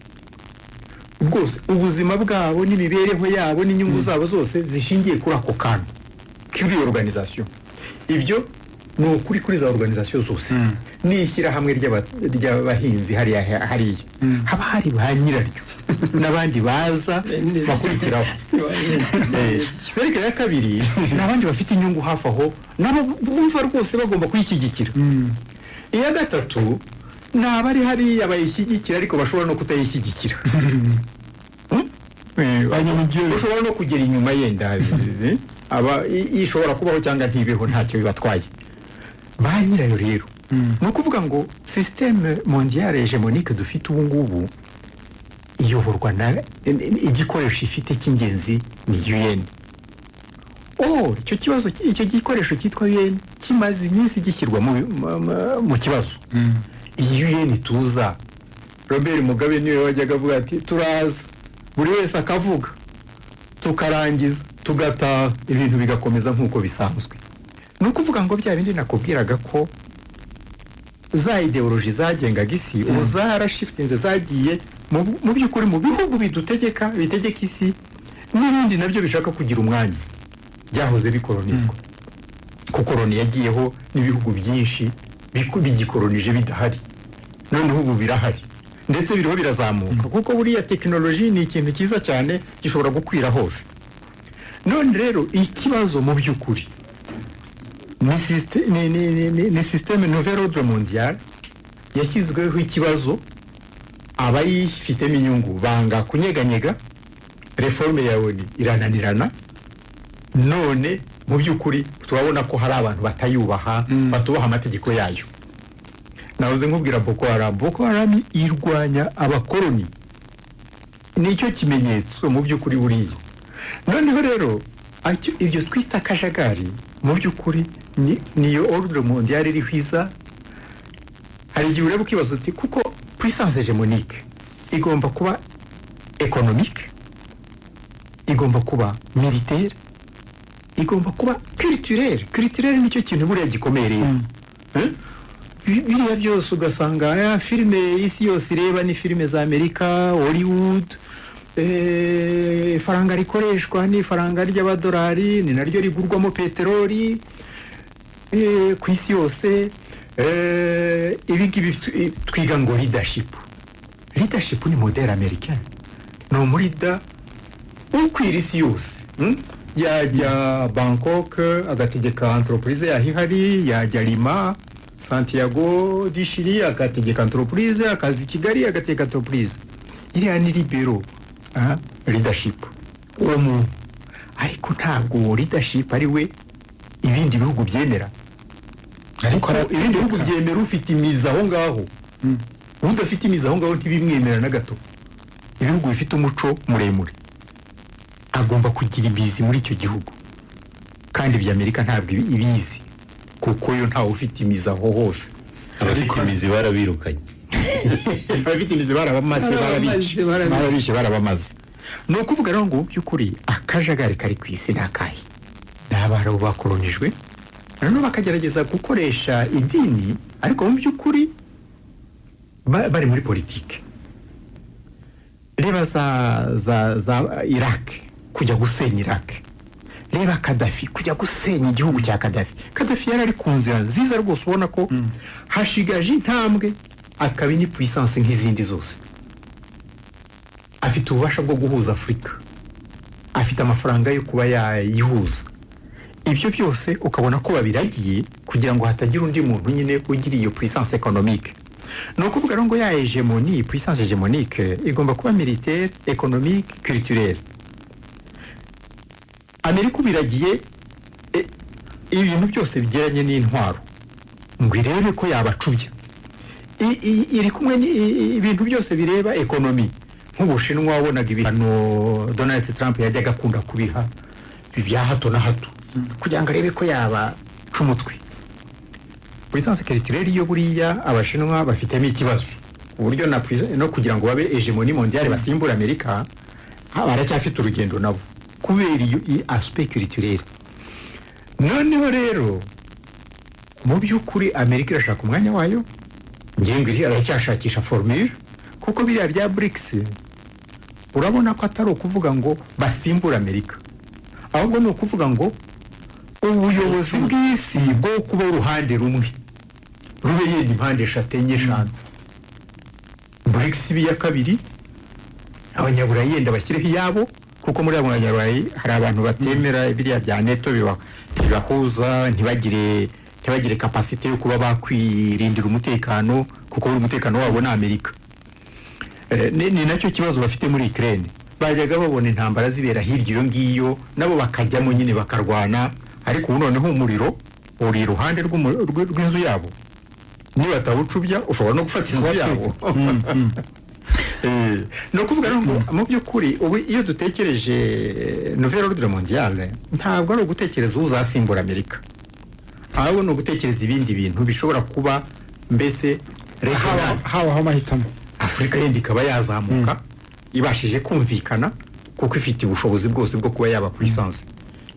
rwose, ubuzima bwabo n'imibereho yabo n'inyungu zabo zose zishingiye kuri ako kantu kuri organisation. Ibyo ni ukuri kuri za organisation zose. Nishyira hamwe ry'abahinzi hariya haba hari ba nyiraryo n'abandi baza bakurikiraho. Serikare ya kabiri n'abandi bafite inyungu hafi aho nabo bumva rwose bagomba kuyishyigikira. Iya gatatu n'abari hariya bayishyigikira ariko bashobora no kutayishyigikira. Bashobora no kugera inyuma yenda ishobora kubaho cyangwa ntibeho ntacyo bibatwaye. Ba nyirayo rero ni ukuvuga ngo systeme mondiale hegemonique dufite ubu ngubu iyoborwa na igikoresho ifite cy'ingenzi ni UN. Icyo gikoresho cyitwa UN kimaze iminsi gishyirwa mu kibazo. Iyi UN tuza, Robert Mugabe niwe wajyaga avuga ati turaza, buri wese akavuga, tukarangiza, tugataha, ibintu bigakomeza nk'uko bisanzwe. Ni ukuvuga ngo bya bindi nakubwiraga ko za ideoloji zagengaga isi ubu zarashiftinze, zagiye mu by'ukuri mu bihugu bitegeka isi n'ibindi nabyo bishaka kugira umwanya byahoze bikoronizwa, kuko Loni yagiyeho n'ibihugu byinshi bigikolonije bidahari, noneho ubu birahari ndetse biriho birazamuka, kuko buriya tekinoloji ni ikintu cyiza cyane gishobora gukwira hose. None rero ikibazo mu by'ukuri ni systeme nouvelle ordre mondial yashyizweho ikibazo, abayifitemo inyungu banga kunyeganyega, reforme ya ONU irananirana. None mu by'ukuri turabona ko hari abantu batayubaha, batubaha amategeko yayo. Nahoze nkubwira Boko Haram irwanya abakoloni, nicyo kimenyetso mu by'ukuri buriya. Noneho rero ibyo twita kajagari mu by'ukuri niyo ordre mondiale iri hwiza. Hari igihe ureba ukibaza uti kuko puissance hegemonique igomba kuba économique, igomba kuba militaire, igomba kuba culturelle nicyo kintu buriya gikomeye rero. Biriya byose ugasanga filime isi yose ireba ni filime za Amerika, Hollywood, ifaranga rikoreshwa ni ifaranga ry'abadolari, ni naryo rigurwamo peteroli ku isi yose. Ibingibi twiga ngo leadership ni modèle américain, ni umurida ukwira isi yose. Yajya Bangkok agategeka entreprise yahihari, yajya Lima, Santiago du Chili agategeka entreprise, akazi Kigali agategeka entreprise. Iriya ni libero leadership uwo muntu. Ariko ntabwo leadership ari we ibindi bihugu byemera, ariko ibindi bihugu byemera ufite imizi aho ngaho. Udafite imizi aho ngaho ntibimwemera na gato. Ibihugu bifite umuco muremure agomba kugira imizi muri icyo gihugu, kandi ibya Amerika ntabwo ibizi kuko yo ntawe ufite imizi aho hose. Abafite imizi barabirukanye. Abafite imizi barabishe barabamaze. Ni ukuvuga rero ngo by'ukuri akajagari kari ku isi n'akahe n'abarabu bakolonijwe, noneho bakagerageza gukoresha idini ariko mu by'ukuri bari muri politike. Reba za Iraq, kujya gusenya Iraq reba Kadafi kujya gusenya igihugu cya Kadafi yari ari ku nzira nziza rwose ubona ko hashigaje intambwe akaba ni puissance nk'izindi zose afite ububasha bwo guhuza Afurika afite amafaranga yo kuba yayihuza ibyo byose ukabona ko babiragiye kugira ngo hatagira undi muntu nyine ugira iyo puissance économique no kuvuga ngo ya hegemonie puissance hégémonique igomba kuba militaire économique culturelle Amerika biragiye ibintu byose bigeranye n'intwaro ngo irebe ko yabacubya iri kumwe ibintu byose bireba ekonomi nk'Ubushinwa wabonaga ibihano Donald Trump yajyaga akunda kubiha bya hato na hato kugira ngo arebe ko yaba cumutwe puissance culturelle yo buriya Abashinwa bafitemo ikibazo uburyo no kugira ngo babe hegemonie mondiale basimbura Amerika baracyafite urugendo nabo kubera iyo aspect culturel noneho rero mu by'ukuri Amerika irashaka umwanya wayo ngengo iri aracyashakisha formule kuko biriya bya BRICS urabona ko atari ukuvuga ngo basimbura Amerika ahubwo ni ukuvuga ngo ubuyobozi bw'isi bwo kuba uruhande rumwe rube yenda impande eshanu BRICS biya kabiri abanyaburayi yenda bashyireho iyabo kuko muri abo banyaburayi hari abantu batemera biriya bya NATO bibahuza ntibagire capacité yo kuba bakwirindira umutekano kuko buri umutekano wabo na Amerika ni nacyo kibazo bafite muri Ukraine bajyaga babona intambara zibera hirya iyo ngiyo nabo bakajyamo nyine bakarwana ariko ubu noneho umuriro uri iruhande rw'inzu yabo niba atawucubya ushobora no gufata inzu yabo no kuvuga ngo mu by'ukuri ubu iyo dutekereje nouvelle ordre mondiale ntabwo ari ugutekereza uzasimbura Amerika ahubwo no gutekereza ibindi bintu bishobora kuba mbese regional habaho amahitamo Afurika yenda ikaba yazamuka ibashije kumvikana kuko ifite ubushobozi bwose bwo kuba yaba puissance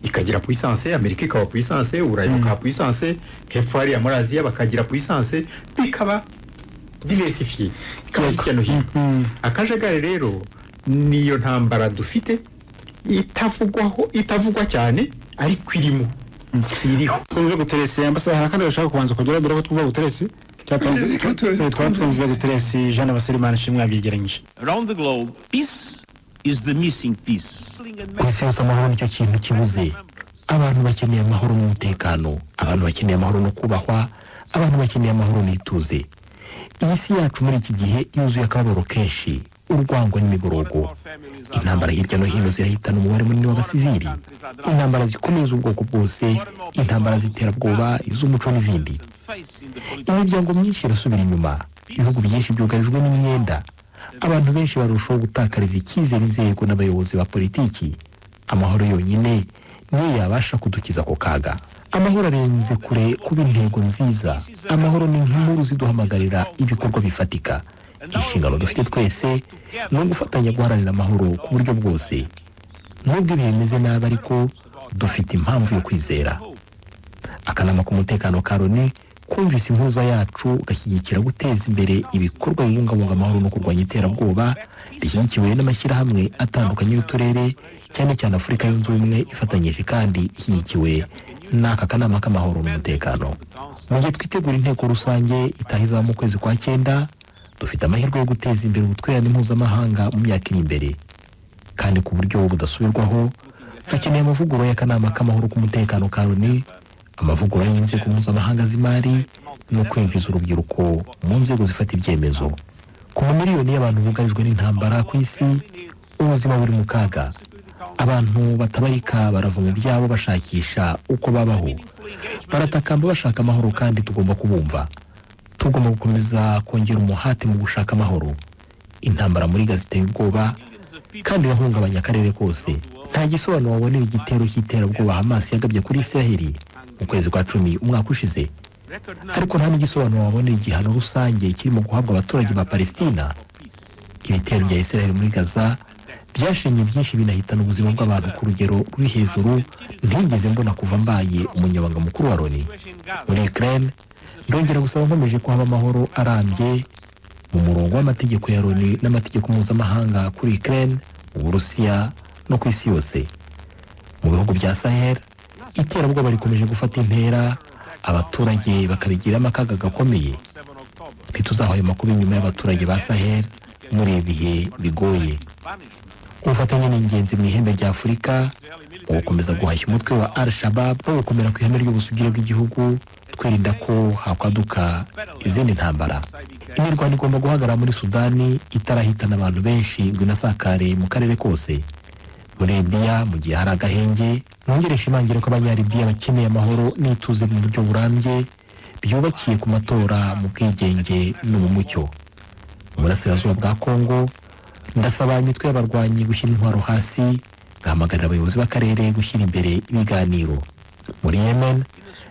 ikagira puissance Amerika ikaba puissance Uburayi bukaba puissance hepfo hariya muri Aziya bakagira puissance bikaba diversifié hirya no hino akajagari rero niyo ntambara dufite itavugwa cyane ariko irimo iriho tuvuze Guterres ambassadeur harakandi bashaka kubanza kugera mbere ko tuvuga Guterres twatwumvira Guterres Jean Abaserimana shimwe abyegeranyije Around the globe, peace is the missing piece. ku isi yose amahoro nicyo kintu kibuze abantu bakeneye amahoro n'umutekano abantu bakeneye amahoro no kubahwa abantu bakeneye amahoro n'ituze iyi si yacu muri iki gihe yuzuye akababaro kenshi urwango n'imiborogo intambara hirya no hino zirahitana umubare munini w'abasivili intambara zikomeye z'ubwoko bwose intambara ziterabwoba iz'umuco n'izindi imiryango myinshi irasubira inyuma ibihugu byinshi byugarijwe n'imyenda abantu benshi barushaho gutakariza icyizere inzego n'abayobozi ba politiki amahoro yonyine niyo yabasha kudukiza ako kaga amahoro arenze kure kuba intego nziza amahoro ni nk'inkuru ziduhamagarira ibikorwa bifatika inshingano dufite twese ni ugufatanya guharanira amahoro ku buryo bwose nubwo ibihe bimeze nabi ariko dufite impamvu yo kwizera akanama k'umutekano ka Loni kumvise impuza yacu gashyigikira guteza imbere ibikorwa bibungabunga amahoro no kurwanya iterabwoba rishyigikiwe n'amashyirahamwe atandukanye y'uturere cyane cyane Afurika yunze ubumwe ifatanyije kandi ishyigikiwe n'aka kanama k'amahoro n'umutekano mu gihe twitegura inteko rusange itahiza mu kwezi kwa 9 dufite amahirwe yo guteza imbere ubutwererane mpuzamahanga mu myaka iri imbere kandi ku buryo budasubirwaho dukeneye amavugurura y'akanama k'amahoro k'umutekano ka Loni amavugurura y'inzego mpuzamahanga z'imari no kwinjiza urubyiruko mu nzego zifata ibyemezo ku mamiliyoni y'abantu bugarijwe n'intambara ku isi ubuzima buri mu kaga abantu batabarika barava mu byabo bashakisha uko babaho baratakamba bashaka amahoro kandi tugomba kubumva tugomba gukomeza kongera umuhate mu gushaka amahoro intambara muri Gaza iteye ubwoba kandi irahungabanya akarere kose nta gisobanuro wabonera igitero cy'iterabwoba Hamas yagabye kuri Israel mu kwezi kwa 10 umwaka ushize ariko nta n'igisobanuro wabonera igihano rusange kirimo guhabwa abaturage ba Palestina ibitero bya Israel muri Gaza byashenye byinshi binahitana ubuzima bw'abantu ku rugero ruri hejuru ntigeze mbona kuva mbaye umunyabanga mukuru wa Loni muri Ukraine ndongera gusaba nkomeje ko haba amahoro arambye mu murongo w'amategeko ya Loni n'amategeko mpuzamahanga kuri Ukraine Uburusiya no ku isi yose mu bihugu bya Sahel iterabwoba rikomeje gufata intera, abaturage bakabigiramo akaga gakomeye. Ntituzahwema kuba inyuma y'abaturage ba Sahel muri ibi bihe bigoye. Ubufatanye ni ingenzi mu ihembe rya Afurika mu gukomeza guhashya umutwe wa Al-Shabaab no gukomera ku ihame ry'ubusugire bw'igihugu, twirinda ko hakwaduka izindi ntambara. Imirwano igomba guhagarara muri Sudani itarahitana abantu benshi ngo inasakare mu karere kose. Muri Libya mu gihe hari agahenge, nongere nshimangire ko abanyalibiya bakeneye amahoro n'ituze mu buryo burambye byubakiye ku matora mu bwigenge no mu mucyo. Mu burasirazuba bwa Kongo ndasaba imitwe y'abarwanyi gushyira intwaro hasi, ngahamagarira abayobozi b'akarere gushyira imbere ibiganiro. Muri Yemen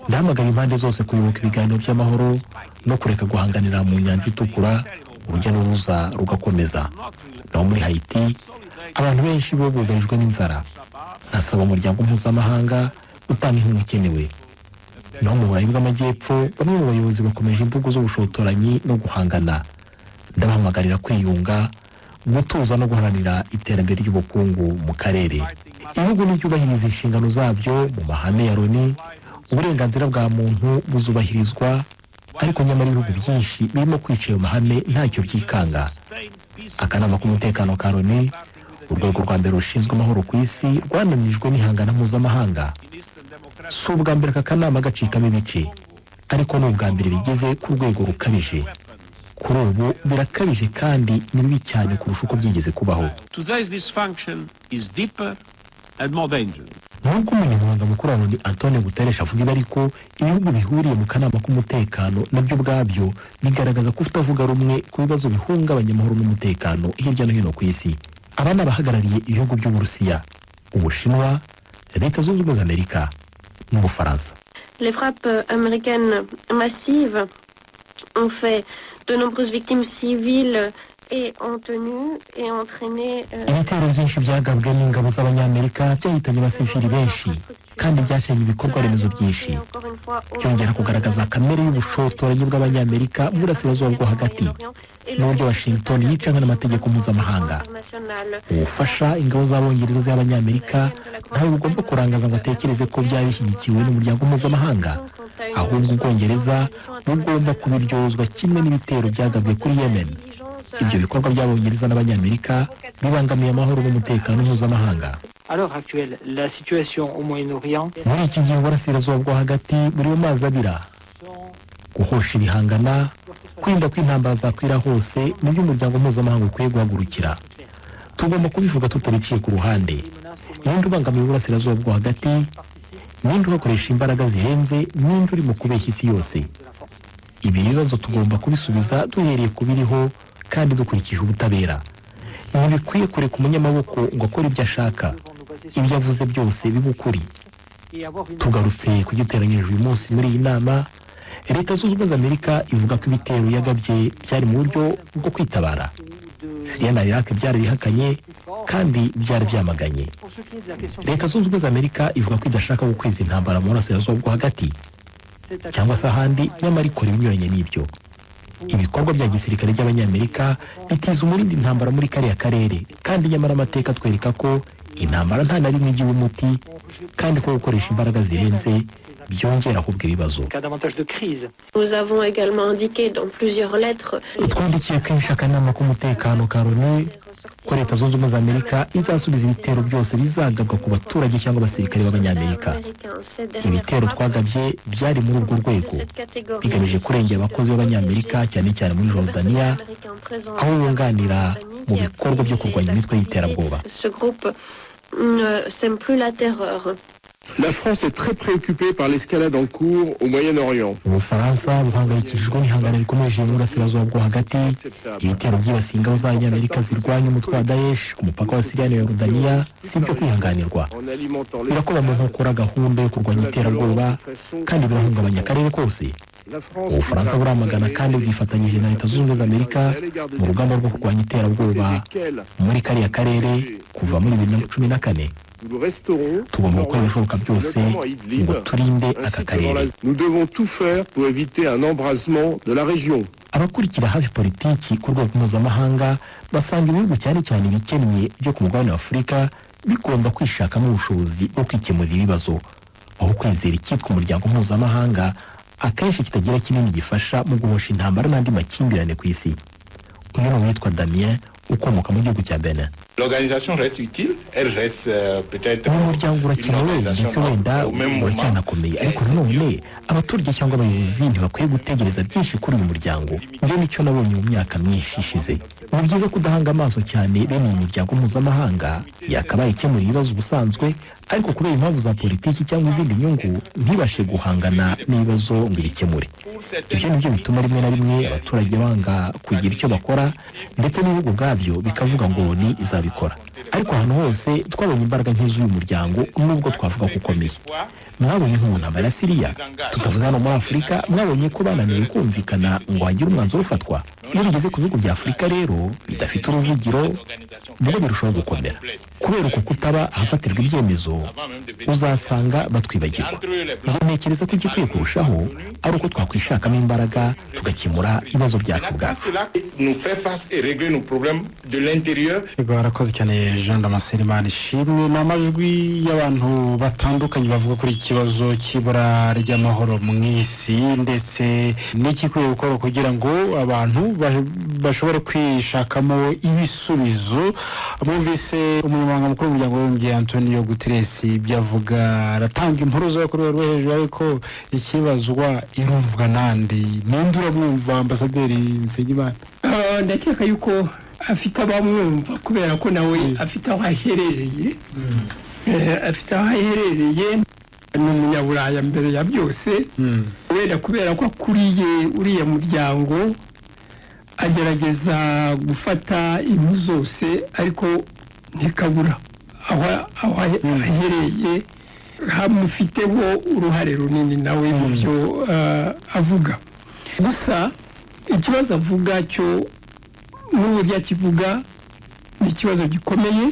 ndahamagarira impande zose kuyoboka ibiganiro by'amahoro no kureka guhanganira mu nyanja itukura, urujya n'uruza rugakomeza. Naho muri Haiti abantu benshi bo bugarijwe n'inzara, ndasaba umuryango mpuzamahanga gutanga inkunga ikenewe. Naho mu Burayi bw'Amajyepfo bamwe mu bayobozi bakomeje imvugo z'ubushotoranyi no guhangana, ndabahamagarira kwiyunga, gutuza no guharanira iterambere ry'ubukungu mu karere. Ibihugu nibyubahiriza inshingano zabyo mu mahame ya Loni, uburenganzira bwa muntu buzubahirizwa, ariko nyamara ibihugu byinshi birimo kwica ayo mahame ntacyo byikanga. Akanama k'umutekano ka Loni, urwego rwa mbere rushinzwe amahoro ku isi, rwananijwe n'ihangana mpuzamahanga. Si ubwa mbere aka kanama gacikamo ibice, ariko ni ubwa mbere bigeze ku rwego rukabije. Kuri ubu birakabije kandi ni bibi cyane kurusha uko byigeze kubaho. Nubwo umunyamabanga mukuru wa Loni Antonio Guterres avuga ibi, ariko ibihugu bihuriye mu kanama k'umutekano nabyo ubwabyo bigaragaza ko utavuga rumwe ku bibazo bihungabanya amahoro n'umutekano hirya no hino ku isi. Aba ni abahagarariye ibihugu by'Uburusiya, Ubushinwa, Leta Zunze Ubumwe za Amerika n'Ubufaransa. Les frappes américaines massives ont fait de nombreuses victimes civiles et ont tenu et entraîné ibitero byinshi byagabwe n'ingabo z'abanyamerika byahitanye abasivili benshi kandi byasenye ibikorwa remezo byinshi, byongera kugaragaza kamere y'ubushotoranyi bw'abanyamerika mu burasirazuba bwo hagati n'uburyo Washington yicanga n'amategeko mpuzamahanga. Ubufasha ingabo z'abongereza z'abanyamerika ntawe bugomba kurangaza ngo atekereze ko byaba bishyigikiwe n'umuryango mpuzamahanga, ahubwo Ubwongereza bugomba kubiryozwa kimwe n'ibitero byagabwe kuri Yemen. Ibyo bikorwa by'abongereza n'abanyamerika bibangamiye amahoro n'umutekano mpuzamahanga. Muri iki gihe uburasirazuba bwo hagati buri mu mazi abira, guhosha ibihangana, kwirinda ko intambara zakwira hose nibyo umuryango mpuzamahanga ukwiye guhagurukira. Tugomba kubivuga tutabiciye ku ruhande. Ninde ubangamiye uburasirazuba bwo hagati, ninde uhakoresha imbaraga zirenze, ninde urimo kubeshya isi yose. Ibi bibazo tugomba kubisubiza duhereye ku biriho kandi dukurikije ubutabera. Ntibikwiye kureka umunyamaboko ngo akore ibyo ashaka, ibyo avuze byose biba ukuri. Tugarutse ku giteranyije uyu munsi muri iyi nama, Leta Zunze Ubumwe za Amerika ivuga ko ibitero yagabye byari mu buryo bwo kwitabara. Syria na Iraq byari bihakanye kandi byari byamaganye. Leta Zunze Ubumwe za Amerika ivuga ko idashaka gukwiza intambara mu burasirazuba bwo hagati cyangwa se ahandi, nyamara ikora ibinyuranye n'ibyo. Ibikorwa bya gisirikare by'abanyamerika bitiza umurindi intambara muri kariya karere, kandi nyamara amateka atwereka ko intambara nta na rimwe igira umuti, kandi ko gukoresha imbaraga zirenze byongera ahubwo ibibazo. Nous avons également indiqué dans plusieurs lettres twandikiye kenshi akanama k'umutekano ka Loni ko Leta Zunze Ubumwe za Amerika izasubiza ibitero byose bizagabwa ku baturage cyangwa abasirikare b'abanyamerika. Ibitero twagabye byari muri urwo rwego, bigamije kurengera abakozi b'abanyamerika cyane cyane muri Jordania, aho bunganira mu bikorwa byo kurwanya imitwe y'iterabwoba. Ce groupe ne sème plus la terreur. La France est très préoccupée par l'escalade en cours au Moyen-Orient. Ubufaransa buhangayikishijwe n'ihangana rikomeje mu burasirazuba bwo hagati. Ibitero byibasiye ingabo z'abanyamerika zirwanya umutwe wa Daesh ku mupaka wa Syria na Jordania si ibyo kwihanganirwa. Birakoba mu nkokora gahunda yo kurwanya iterabwoba kandi birahungabanya akarere kose. Ubufaransa buramagana kandi bwifatanyije na Leta Zunze Ubumwe za Amerika mu rugamba rwo kurwanya iterabwoba muri kariya karere kuva muri 2014. Tugomba gukora ibishoboka byose ngo turinde aka karere. Nous devons tout faire pour éviter un embrasement de la région. Abakurikira hafi politiki ku rwego mpuzamahanga basanga ibihugu cyane cyane ibikennye byo ku mugabane wa Afurika bigomba kwishakamo ubushobozi bwo kwikemurira ibibazo aho kwizera icyitwa umuryango mpuzamahanga akenshi kitagira kinini gifasha mu guhosha intambara n'andi makimbirane ku isi. uyu ni uwitwa Damien ukomoka mu gihugu cya Benin. L'organisation reste utile, elle reste peut-être umuryango urakenewe ndetse wenda uracyanakomeye, ariko nanone abaturage cyangwa abayobozi ntibakwiye gutegereza byinshi kuri uyu muryango. njye nicyo nabonye mu myaka myinshi ishize. ni byiza kudahanga amaso cyane bene uyu muryango mpuzamahanga yakabaye ikemura ibibazo ubusanzwe, ariko kubera impamvu za politiki cyangwa izindi nyungu ntibashe guhangana n'ibibazo ngo ibikemure. ibyo nibyo bituma rimwe na rimwe abaturage banga kugira icyo bakora, ndetse n'ibihugu ubwabyo bikavuga ngo ni izabikora. ariko ahantu hose twabonye imbaraga nke z'uyu muryango nubwo twavuga ko ukomeye. mwabonye nko mu ntambara ya Siriya, tutavuze hano muri Afurika mwabonye ko bananiwe kumvikana ngo hagire umwanzuro ufatwa. iyo bigeze ku bihugu bya Afurika rero bidafite uruvugiro bwo birushaho gukomera. kubera uko kutaba ahafatirwa ibyemezo uzasanga batwibagirwa. njye ntekereza ko igikwiye kurushaho ari uko twakwishakamo imbaraga tugakemura ibibazo byacu ubwacu. barakoze cyane Jean Damascene ishimwe. ni amajwi y'abantu batandukanye bavuga kuri iki kibazo cy'ibura ry'amahoro mu isi ndetse n'ikikwiye gukora kugira ngo abantu bashobore kwishakamo ibisubizo. bumvise umunyamabanga mukuru w'umuryango w'abibumbye Antonio Guterres byavuga, aratanga impuruza kuri rwo hejuru, ariko ikibazwa irumvwa nandi. ninde urabumva Ambasaderi Nsengimana? ndakeka yuko afite abamwumva kubera ko nawe afite aho aherereye. afite aho aherereye, ni umunyaburaya mbere ya byose. wenda kubera ko akuriye uriya muryango agerageza gufata impu zose, ariko ntikabura aho ahereye hamufiteho uruhare runini nawe mu byo avuga. gusa ikibazo avuga cyo n'uburyo akivuga ni ikibazo gikomeye,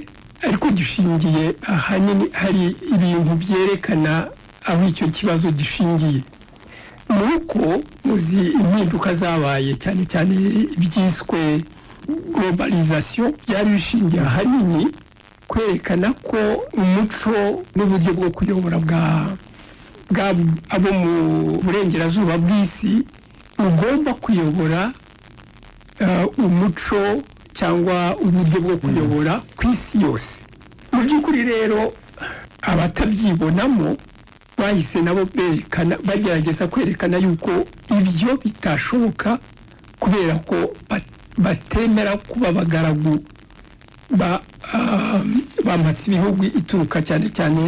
ariko gishingiye ahanini hari ibintu byerekana aho icyo kibazo gishingiye. nuko muzi impinduka zabaye cyane cyane ibyiswe globalization byari bishingiye ahanini kwerekana ko umuco n'uburyo bwo kuyobora abo mu burengerazuba bw'isi ugomba kuyobora umuco cyangwa uburyo bwo kuyobora ku isi yose. mu by'ukuri rero abatabyibonamo bahise nabo bagerageza kwerekana yuko ibyo bitashoboka, kubera ko batemera kuba abagaragu bamatse ibihugu ituruka cyane cyane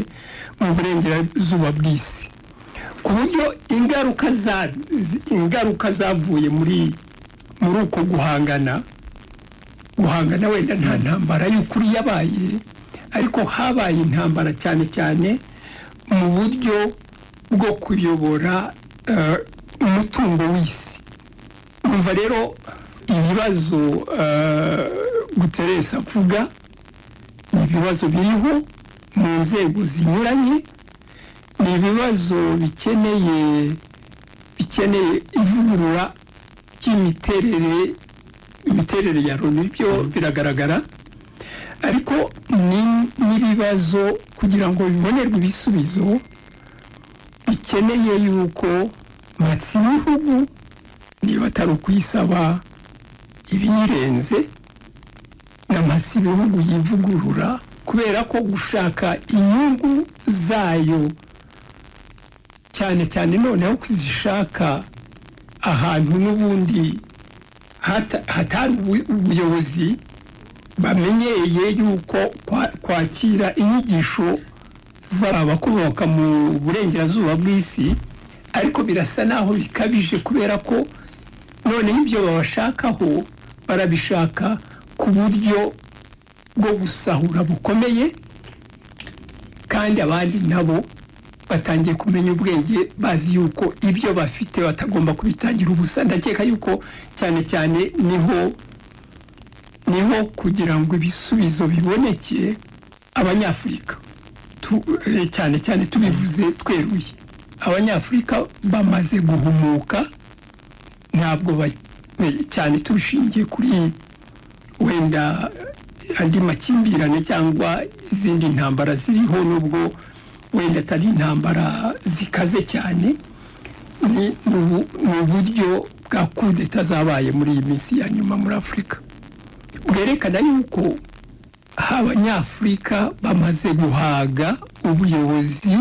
mu burengerazuba bw'isi, ku buryo ingaruka zavuye muri uko guhangana wenda nta ntambara y'ukuri yabaye, ariko habaye intambara cyane cyane mu buryo bwo kuyobora umutungo w'isi. umva rero ibibazo Guterres avuga ni ibibazo biriho mu nzego zinyuranye, ni ibibazo bikeneye ivugurura ry'imiterere ya Loni, byo biragaragara, ariko n'ibibazo kugira ngo bibonerwe ibisubizo bikeneye yuko matsi ibihugu niba atari ukuyisaba ibiyirenze n'amasi ibihugu yivugurura, kubera ko gushaka inyungu zayo cyane cyane noneho kuzishaka ahantu n'ubundi hatari ubuyobozi bamenyeye yuko kwakira inyigisho z'abakomoka mu burengerazuba bw'isi, ariko birasa naho bikabije, kubera ko noneho ibyo babashakaho barabishaka ku buryo bwo gusahura bukomeye, kandi abandi nabo batangiye kumenya ubwenge, bazi yuko ibyo bafite batagomba kubitangira ubusa. ndakeka yuko cyane cyane niho kugira ngo ibisubizo biboneke abanyafurika cyane cyane tubivuze tweruye, abanyafurika bamaze guhumuka, ntabwo cyane tubishingiye kuri wenda andi makimbirane cyangwa izindi ntambara ziriho nubwo wenda atari intambara zikaze cyane ni uburyo bwa kudeta zabaye muri iyi minsi ya nyuma muri Afurika bwerekana yuko abanyafurika bamaze guhaga ubuyobozi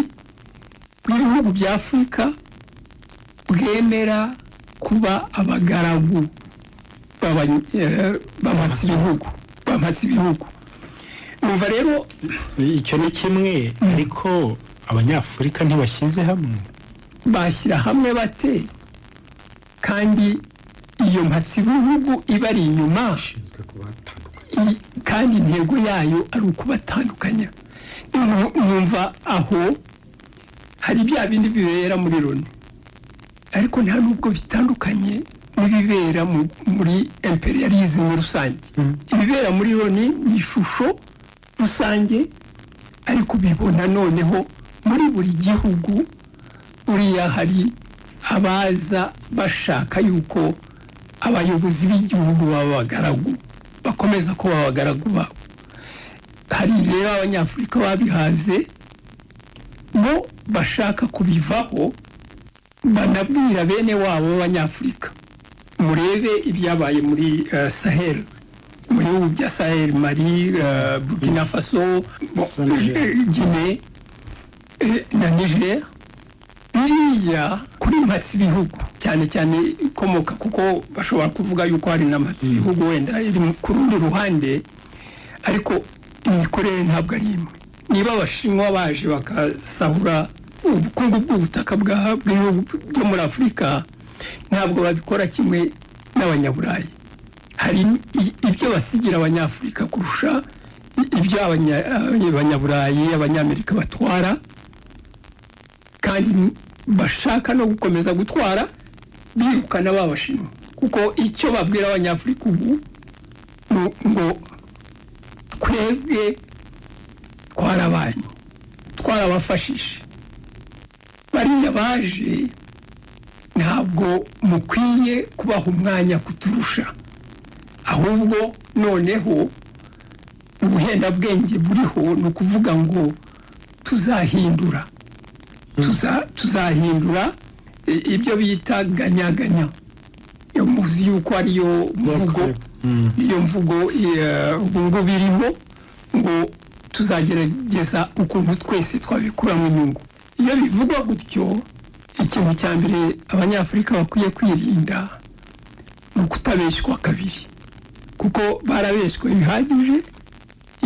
bw'ibihugu bya Afurika bwemera kuba abagaragu bamatse ibihugu numva rero icyo ni kimwe ariko abanyafurika ntibashyize hamwe bashyira hamwe bate kandi iyo mpatse ibihugu ibari inyuma kandi intego yayo ari ukubatandukanya numva aho hari bya bindi bibera muri Loni ariko nta nubwo bitandukanye n'ibibera muri imperialism rusange ibibera muri Loni ni ishusho rusange ariko bibona noneho muri buri gihugu uriya hari abaza bashaka yuko abayobozi b'igihugu b'abagaragu bakomeza kuba abagaragu babo hari rero abanyafurika babihaze bo bashaka kubivaho banabwira bene wabo b'abanyafurika murebe ibyabaye muri Sahel mu bihugu bya Sahel Mali Burkina Faso Guinée na Niger biriya kuri mpatse ibihugu cyane cyane ikomoka kuko bashobora kuvuga yuko hari n'amatsi ibihugu wenda iri ku rundi ruhande ariko imikorere ntabwo ari imwe niba abashinwa baje bakasahura ubukungu bw'ubutaka bw'ibihugu byo muri Afurika ntabwo babikora kimwe n'abanyaburayi hari ibyo basigira abanyafurika kurusha ibyo abanyaburayi abanyamerika batwara kandi bashaka no gukomeza gutwara birukana babashinwa kuko icyo babwira abanyafurika ubu ngo twebwe twarabanyu twarabafashije bariya baje ntabwo mukwiye kubaha umwanya kuturusha ahubwo noneho ubuhendabwenge buriho ni ukuvuga ngo tuzahindura tuzahindura ibyo bita ganyaganya iyo muzi yuko ariyo mvugo iyo mvugo ubu ngubu iriho ngo tuzagerageza ukuntu twese twabikuramo inyungu iyo bivugwa gutyo ikintu cya mbere abanyafurika bakwiye kwirinda ni ukutabeshywa kabiri kuko barabeshywe bihagije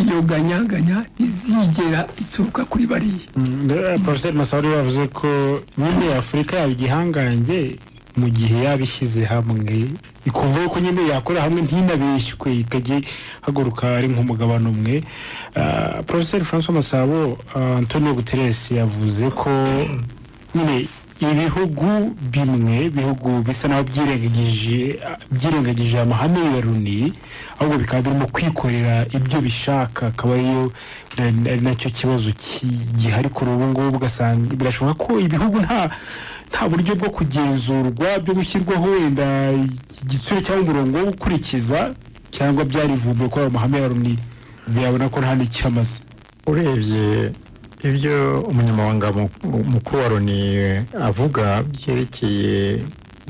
iyo ganyaganya ntizigera ituruka kuri bariya Professor Masaru yavuze ko nyine Afurika yaba igihangange mu gihe yabishyize hamwe ikuvuye ko nyine yakora hamwe ntinabeshywe ikajya haguruka ari nk'umugabane umwe Professor François Masabo Antonio Guterres yavuze ko nyine ibihugu bimwe bihugu bisa naho byirengagije amahame ya Loni ahubwo bikaba birimo kwikorera ibyo bishaka akaba ariyo nacyo kibazo gihari kuri ubu ngubu ugasanga birashoboka ko ibihugu nta buryo bwo kugenzurwa byo gushyirwaho wenda igitsure cyangwa umurongo wo gukurikiza cyangwa byarivumbuye ko amahame ya Loni byabona ko nta n'icyamaze urebye ibyo umunyamabanga mukuru wa Loni avuga byerekeye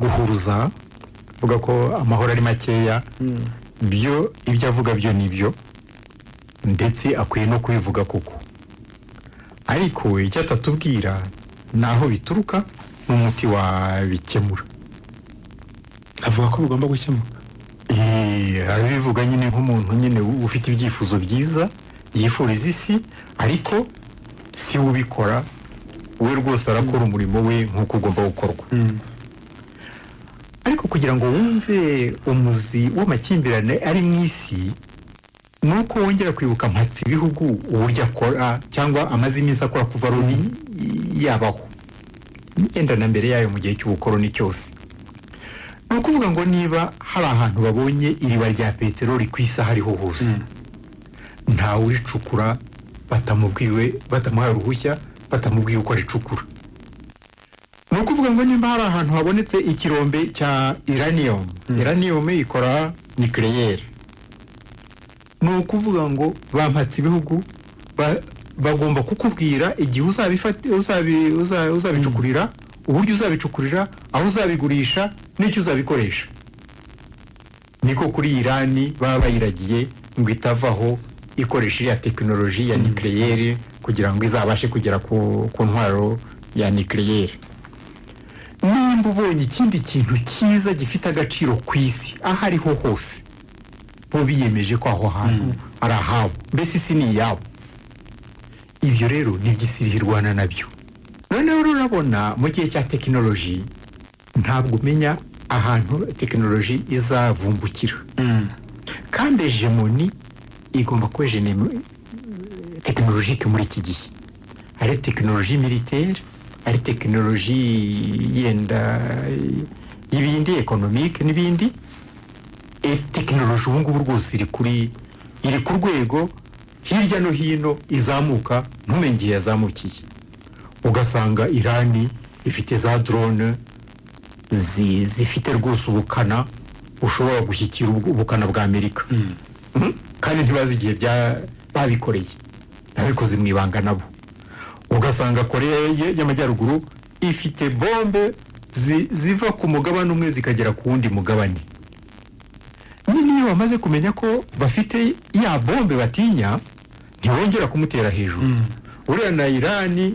guhuruza avuga ko amahoro ari makeya byo ibyo avuga byo nibyo ndetse akwiye no kubivuga koko ariko icyo atatubwira naho bituruka n'umuti wabikemura avuga ko bigomba gukemuka arabivuga nyine nk'umuntu nyine ufite ibyifuzo byiza yifuriza isi ariko si ubikora we rwose arakora umurimo we nk'uko ugomba gukorwa ariko kugira ngo wumve umuzi w'amakimbirane ari mu isi ni uko wongera kwibuka mpatse ibihugu uburyo akora cyangwa amaze iminsi akora kuva Loni yabaho yenda na mbere yayo mu gihe cy'ubukoroni cyose ni ukuvuga ngo niba hari ahantu babonye iriba rya peteroli ku isi aho ariho hose ntawe uricukura batamuhaye uruhushya batamubwiye uko aricukura ni ukuvuga ngo niba hari ahantu habonetse ikirombe cya uranium ikora nucléaire ni ukuvuga ngo bampatse ibihugu bagomba kukubwira igihe uzabicukurira, uburyo uzabicukurira, aho uzabigurisha n'icyo uzabikoresha. Niko kuri Irani baba bayiragiye ngo itavaho ikoresha ya tekinoloji ya nucléaire kugira ngo izabashe kugera ku ntwaro ya nucléaire. Nimba ubonye ikindi kintu cyiza gifite agaciro ku isi aho ariho hose, bo biyemeje ko aho hantu ari ahabo, mbese isi ni iyabo. Ibyo rero ni iby'isirihirwana nabyo. Noneho urabona mu gihe cya tekinoloji ntabwo umenya ahantu tekinoloji izavumbukira, kandi hegemoni igomba kuba tekinolojike muri iki gihe. Hari tekinoloji militaire, hari tekinoloji yenda y'ibindi ekonomike n'ibindi. Tekinoloji ubu ngubu rwose iri ku rwego hirya no hino izamuka, ntumenye igihe yazamukiye. Ugasanga Irani ifite za drone zifite rwose ubukana ushobora gushyikira ubukana bwa Amerika, kandi ntibazi igihe babikoreye, babikoze mu ibanga nabo. Ugasanga Korea y'Amajyaruguru ifite bombe ziva ku mugabane umwe zikagera ku wundi mugabane. Nyine iyo bamaze kumenya ko bafite ya bombe batinya, ntibongera kumutera hejuru. Uriya na Irani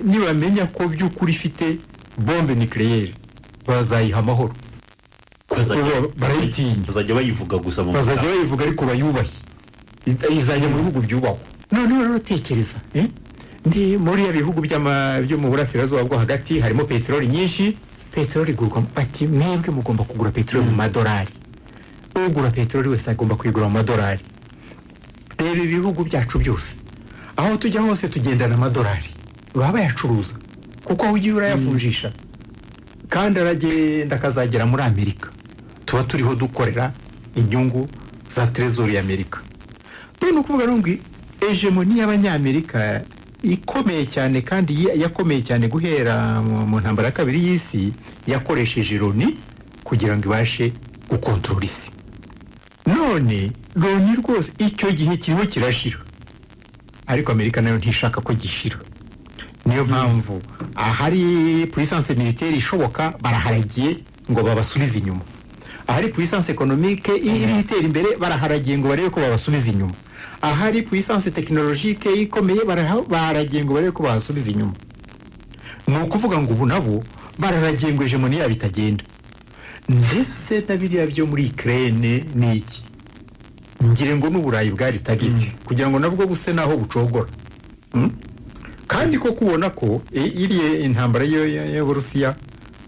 nibamenya ko by'ukuri ifite bombe nucléaire, bazayiha amahoro. Barayitinya, bazajya bayivuga gusa mu bazajya bayivuga ariko bayubahe, izajya mu bihugu byubahwa. Noneho rero tekereza, ndi muri ya bihugu byo mu burasirazuba bwo hagati harimo peteroli nyinshi. Peteroli igurwa, bati mwebwe mugomba kugura peteroli mu madolari. Ugura peteroli wese agomba kuyigura mu madolari. Reba ibihugu byacu byose, aho tujya hose tugendana amadolari, baba bayacuruza kuko aho ugiye urayavunjisha, kandi aragenda akazagera muri Amerika. Tuba turiho dukorera inyungu za trezori ya Amerika. Ni ukuvuga ngo hegemoni y'Abanyamerika ikomeye cyane, kandi yakomeye cyane guhera mu ntambara ya kabiri y'isi, yakoresheje Loni kugira ngo ibashe gukontorora isi. None Loni rwose icyo gihe kiriho kirashira, ariko Amerika nayo ntishaka ko gishira. Niyo mpamvu ahari puissance militaire ishoboka baraharagiye ngo babasubize inyuma, ahari puissance économique iri itera imbere baraharagiye ngo barebe ko babasubiza inyuma, ahari puissance technologique ikomeye baraharagiye ngo barebe ko babasubiza inyuma. Ni ukuvuga ngo ubu nabo baraharagiye ngo hegemoni yabo itagenda. Ndetse na biriya byo muri Ukraine ni iki, ngire ngo n'Uburayi bwari tagiti kugira ngo nabwo buse naho bucogora. Kandi ko kubona ko iriye intambara y'Uburusiya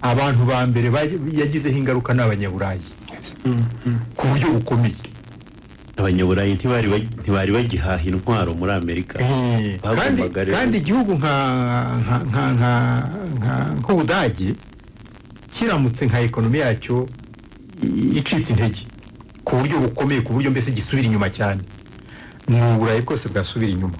abantu ba mbere yagizeho ingaruka n'Abanyaburayi ku buryo bukomeye. Abanyaburayi ntibari bagihaha intwaro muri Amerika. Kandi igihugu nk'Ubudage kiramutse nka ekonomi yacyo icitse intege ku buryo bukomeye, ku buryo mbese gisubira inyuma cyane, n'Uburayi bwose bwasubira inyuma.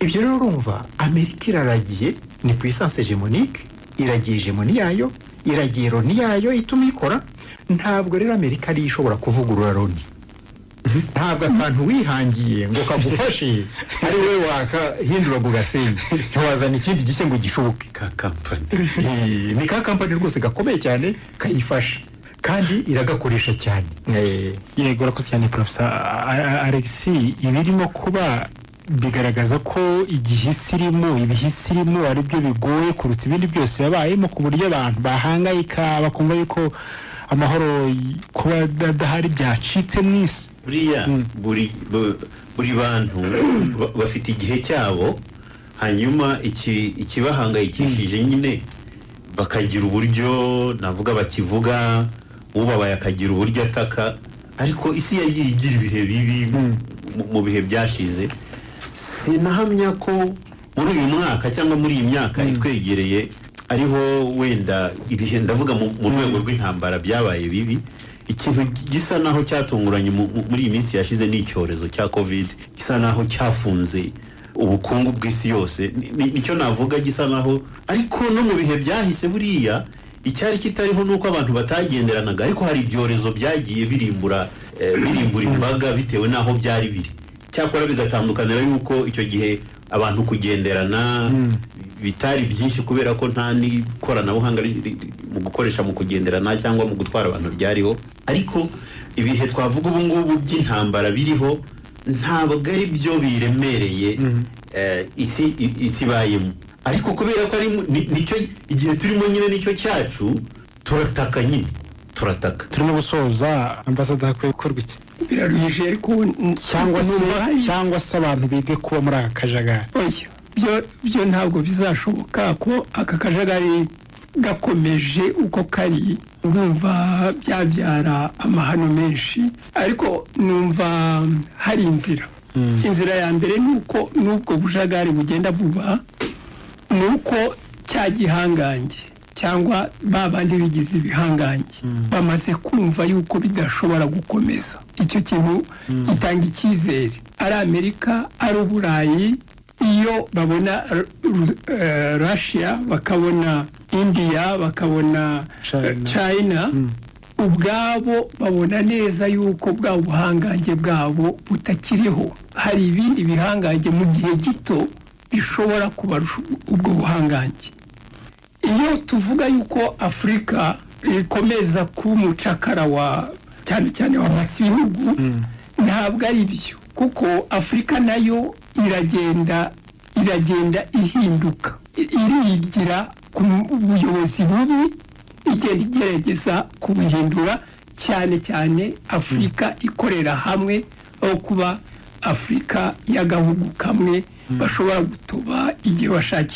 Ibyo rero urumva Amerika iraragiye, ni puissance hegemonique, iragiye hegemoni yayo, iragiye Loni yayo ituma ikora. Ntabwo rero Amerika ari ishobora kuvugurura Loni. Ntabwo akantu wihangiye ngo kagufashe ari we wakahindura ngo gasenye, ntiwazana ikindi gishya ngo gishoboke. Ka company ni ka company rwose gakomeye cyane kayifasha, kandi iragakoresha cyane. Yego, urakoze cyane Professor Alexis. Ibirimo kuba bigaragaza ko ibihe isi irimo ari byo bigoye kuruta ibindi byose yabayemo, ku buryo abantu bahangayika bakumva yuko amahoro kuba adahari byacitse mu isi. buri bantu bafite igihe cyabo, hanyuma ikibahangayikishije nyine bakagira uburyo navuga bakivuga, ubabaye akagira uburyo ataka. Ariko isi yagiye igira ibihe bibi mu bihe byashize. Sinahamya ko muri uyu mwaka cyangwa muri iyi myaka itwegereye ariho wenda ibihe ndavuga mu rwego rw'intambara byabaye bibi. Ikintu gisa naho cyatunguranye muri iyi minsi yashize n'icyorezo cya COVID, gisa naho cyafunze ubukungu bw'isi yose. Nicyo navuga gisa naho, ariko no mu bihe byahise buriya icyari kitariho nuko abantu batagenderanaga, ariko hari ibyorezo byagiye birimbura birimbura imbaga bitewe n'aho byari biri. Cyakora bigatandukanira yuko icyo gihe abantu kugenderana bitari byinshi kubera ko nta n'ikoranabuhanga mu gukoresha mu kugenderana cyangwa mu gutwara abantu byariho. Ariko ibihe twavuga ubu ngubu by'intambara biriho ntabwo ari byo biremereye isi bayemo. Ariko kubera ko ari nicyo igihe turimo nyine nicyo cyacu, turataka nyine turataka. turimo gusoza, ambassadeur hakwiye gukorwa iki? biraruhije ariko cyangwa se abantu bige kuba muri aka kajagari. byo ntabwo bizashoboka ko aka kajagari gakomeje uko kari, ndumva byabyara amahano menshi. Ariko numva hari inzira ya mbere nuko nubwo bujagari bugenda buba, nuko cya gihangange cyangwa babandi bigize ibihangange bamaze kumva yuko bidashobora gukomeza. Icyo kintu gitanga icyizere. Ari Amerika, ari Uburayi, iyo babona Russia, bakabona India, bakabona China, ubwabo babona neza yuko bwa buhangange bwabo butakiriho. Hari ibindi bihangange mu gihe gito bishobora kubarusha ubwo buhangange. Iyo tuvuga yuko Afurika ikomeza kuba umucakara wa cyane cyane wamatse ibihugu, ntabwo ari byo, kuko Afurika nayo iragenda ihinduka, irigira ku buyobozi bubi, igenda igerageza kubuhindura, cyane cyane Afurika ikorera hamwe, aho kuba Afurika y'agahugu kamwe bashobora gutoba igihe bashakiye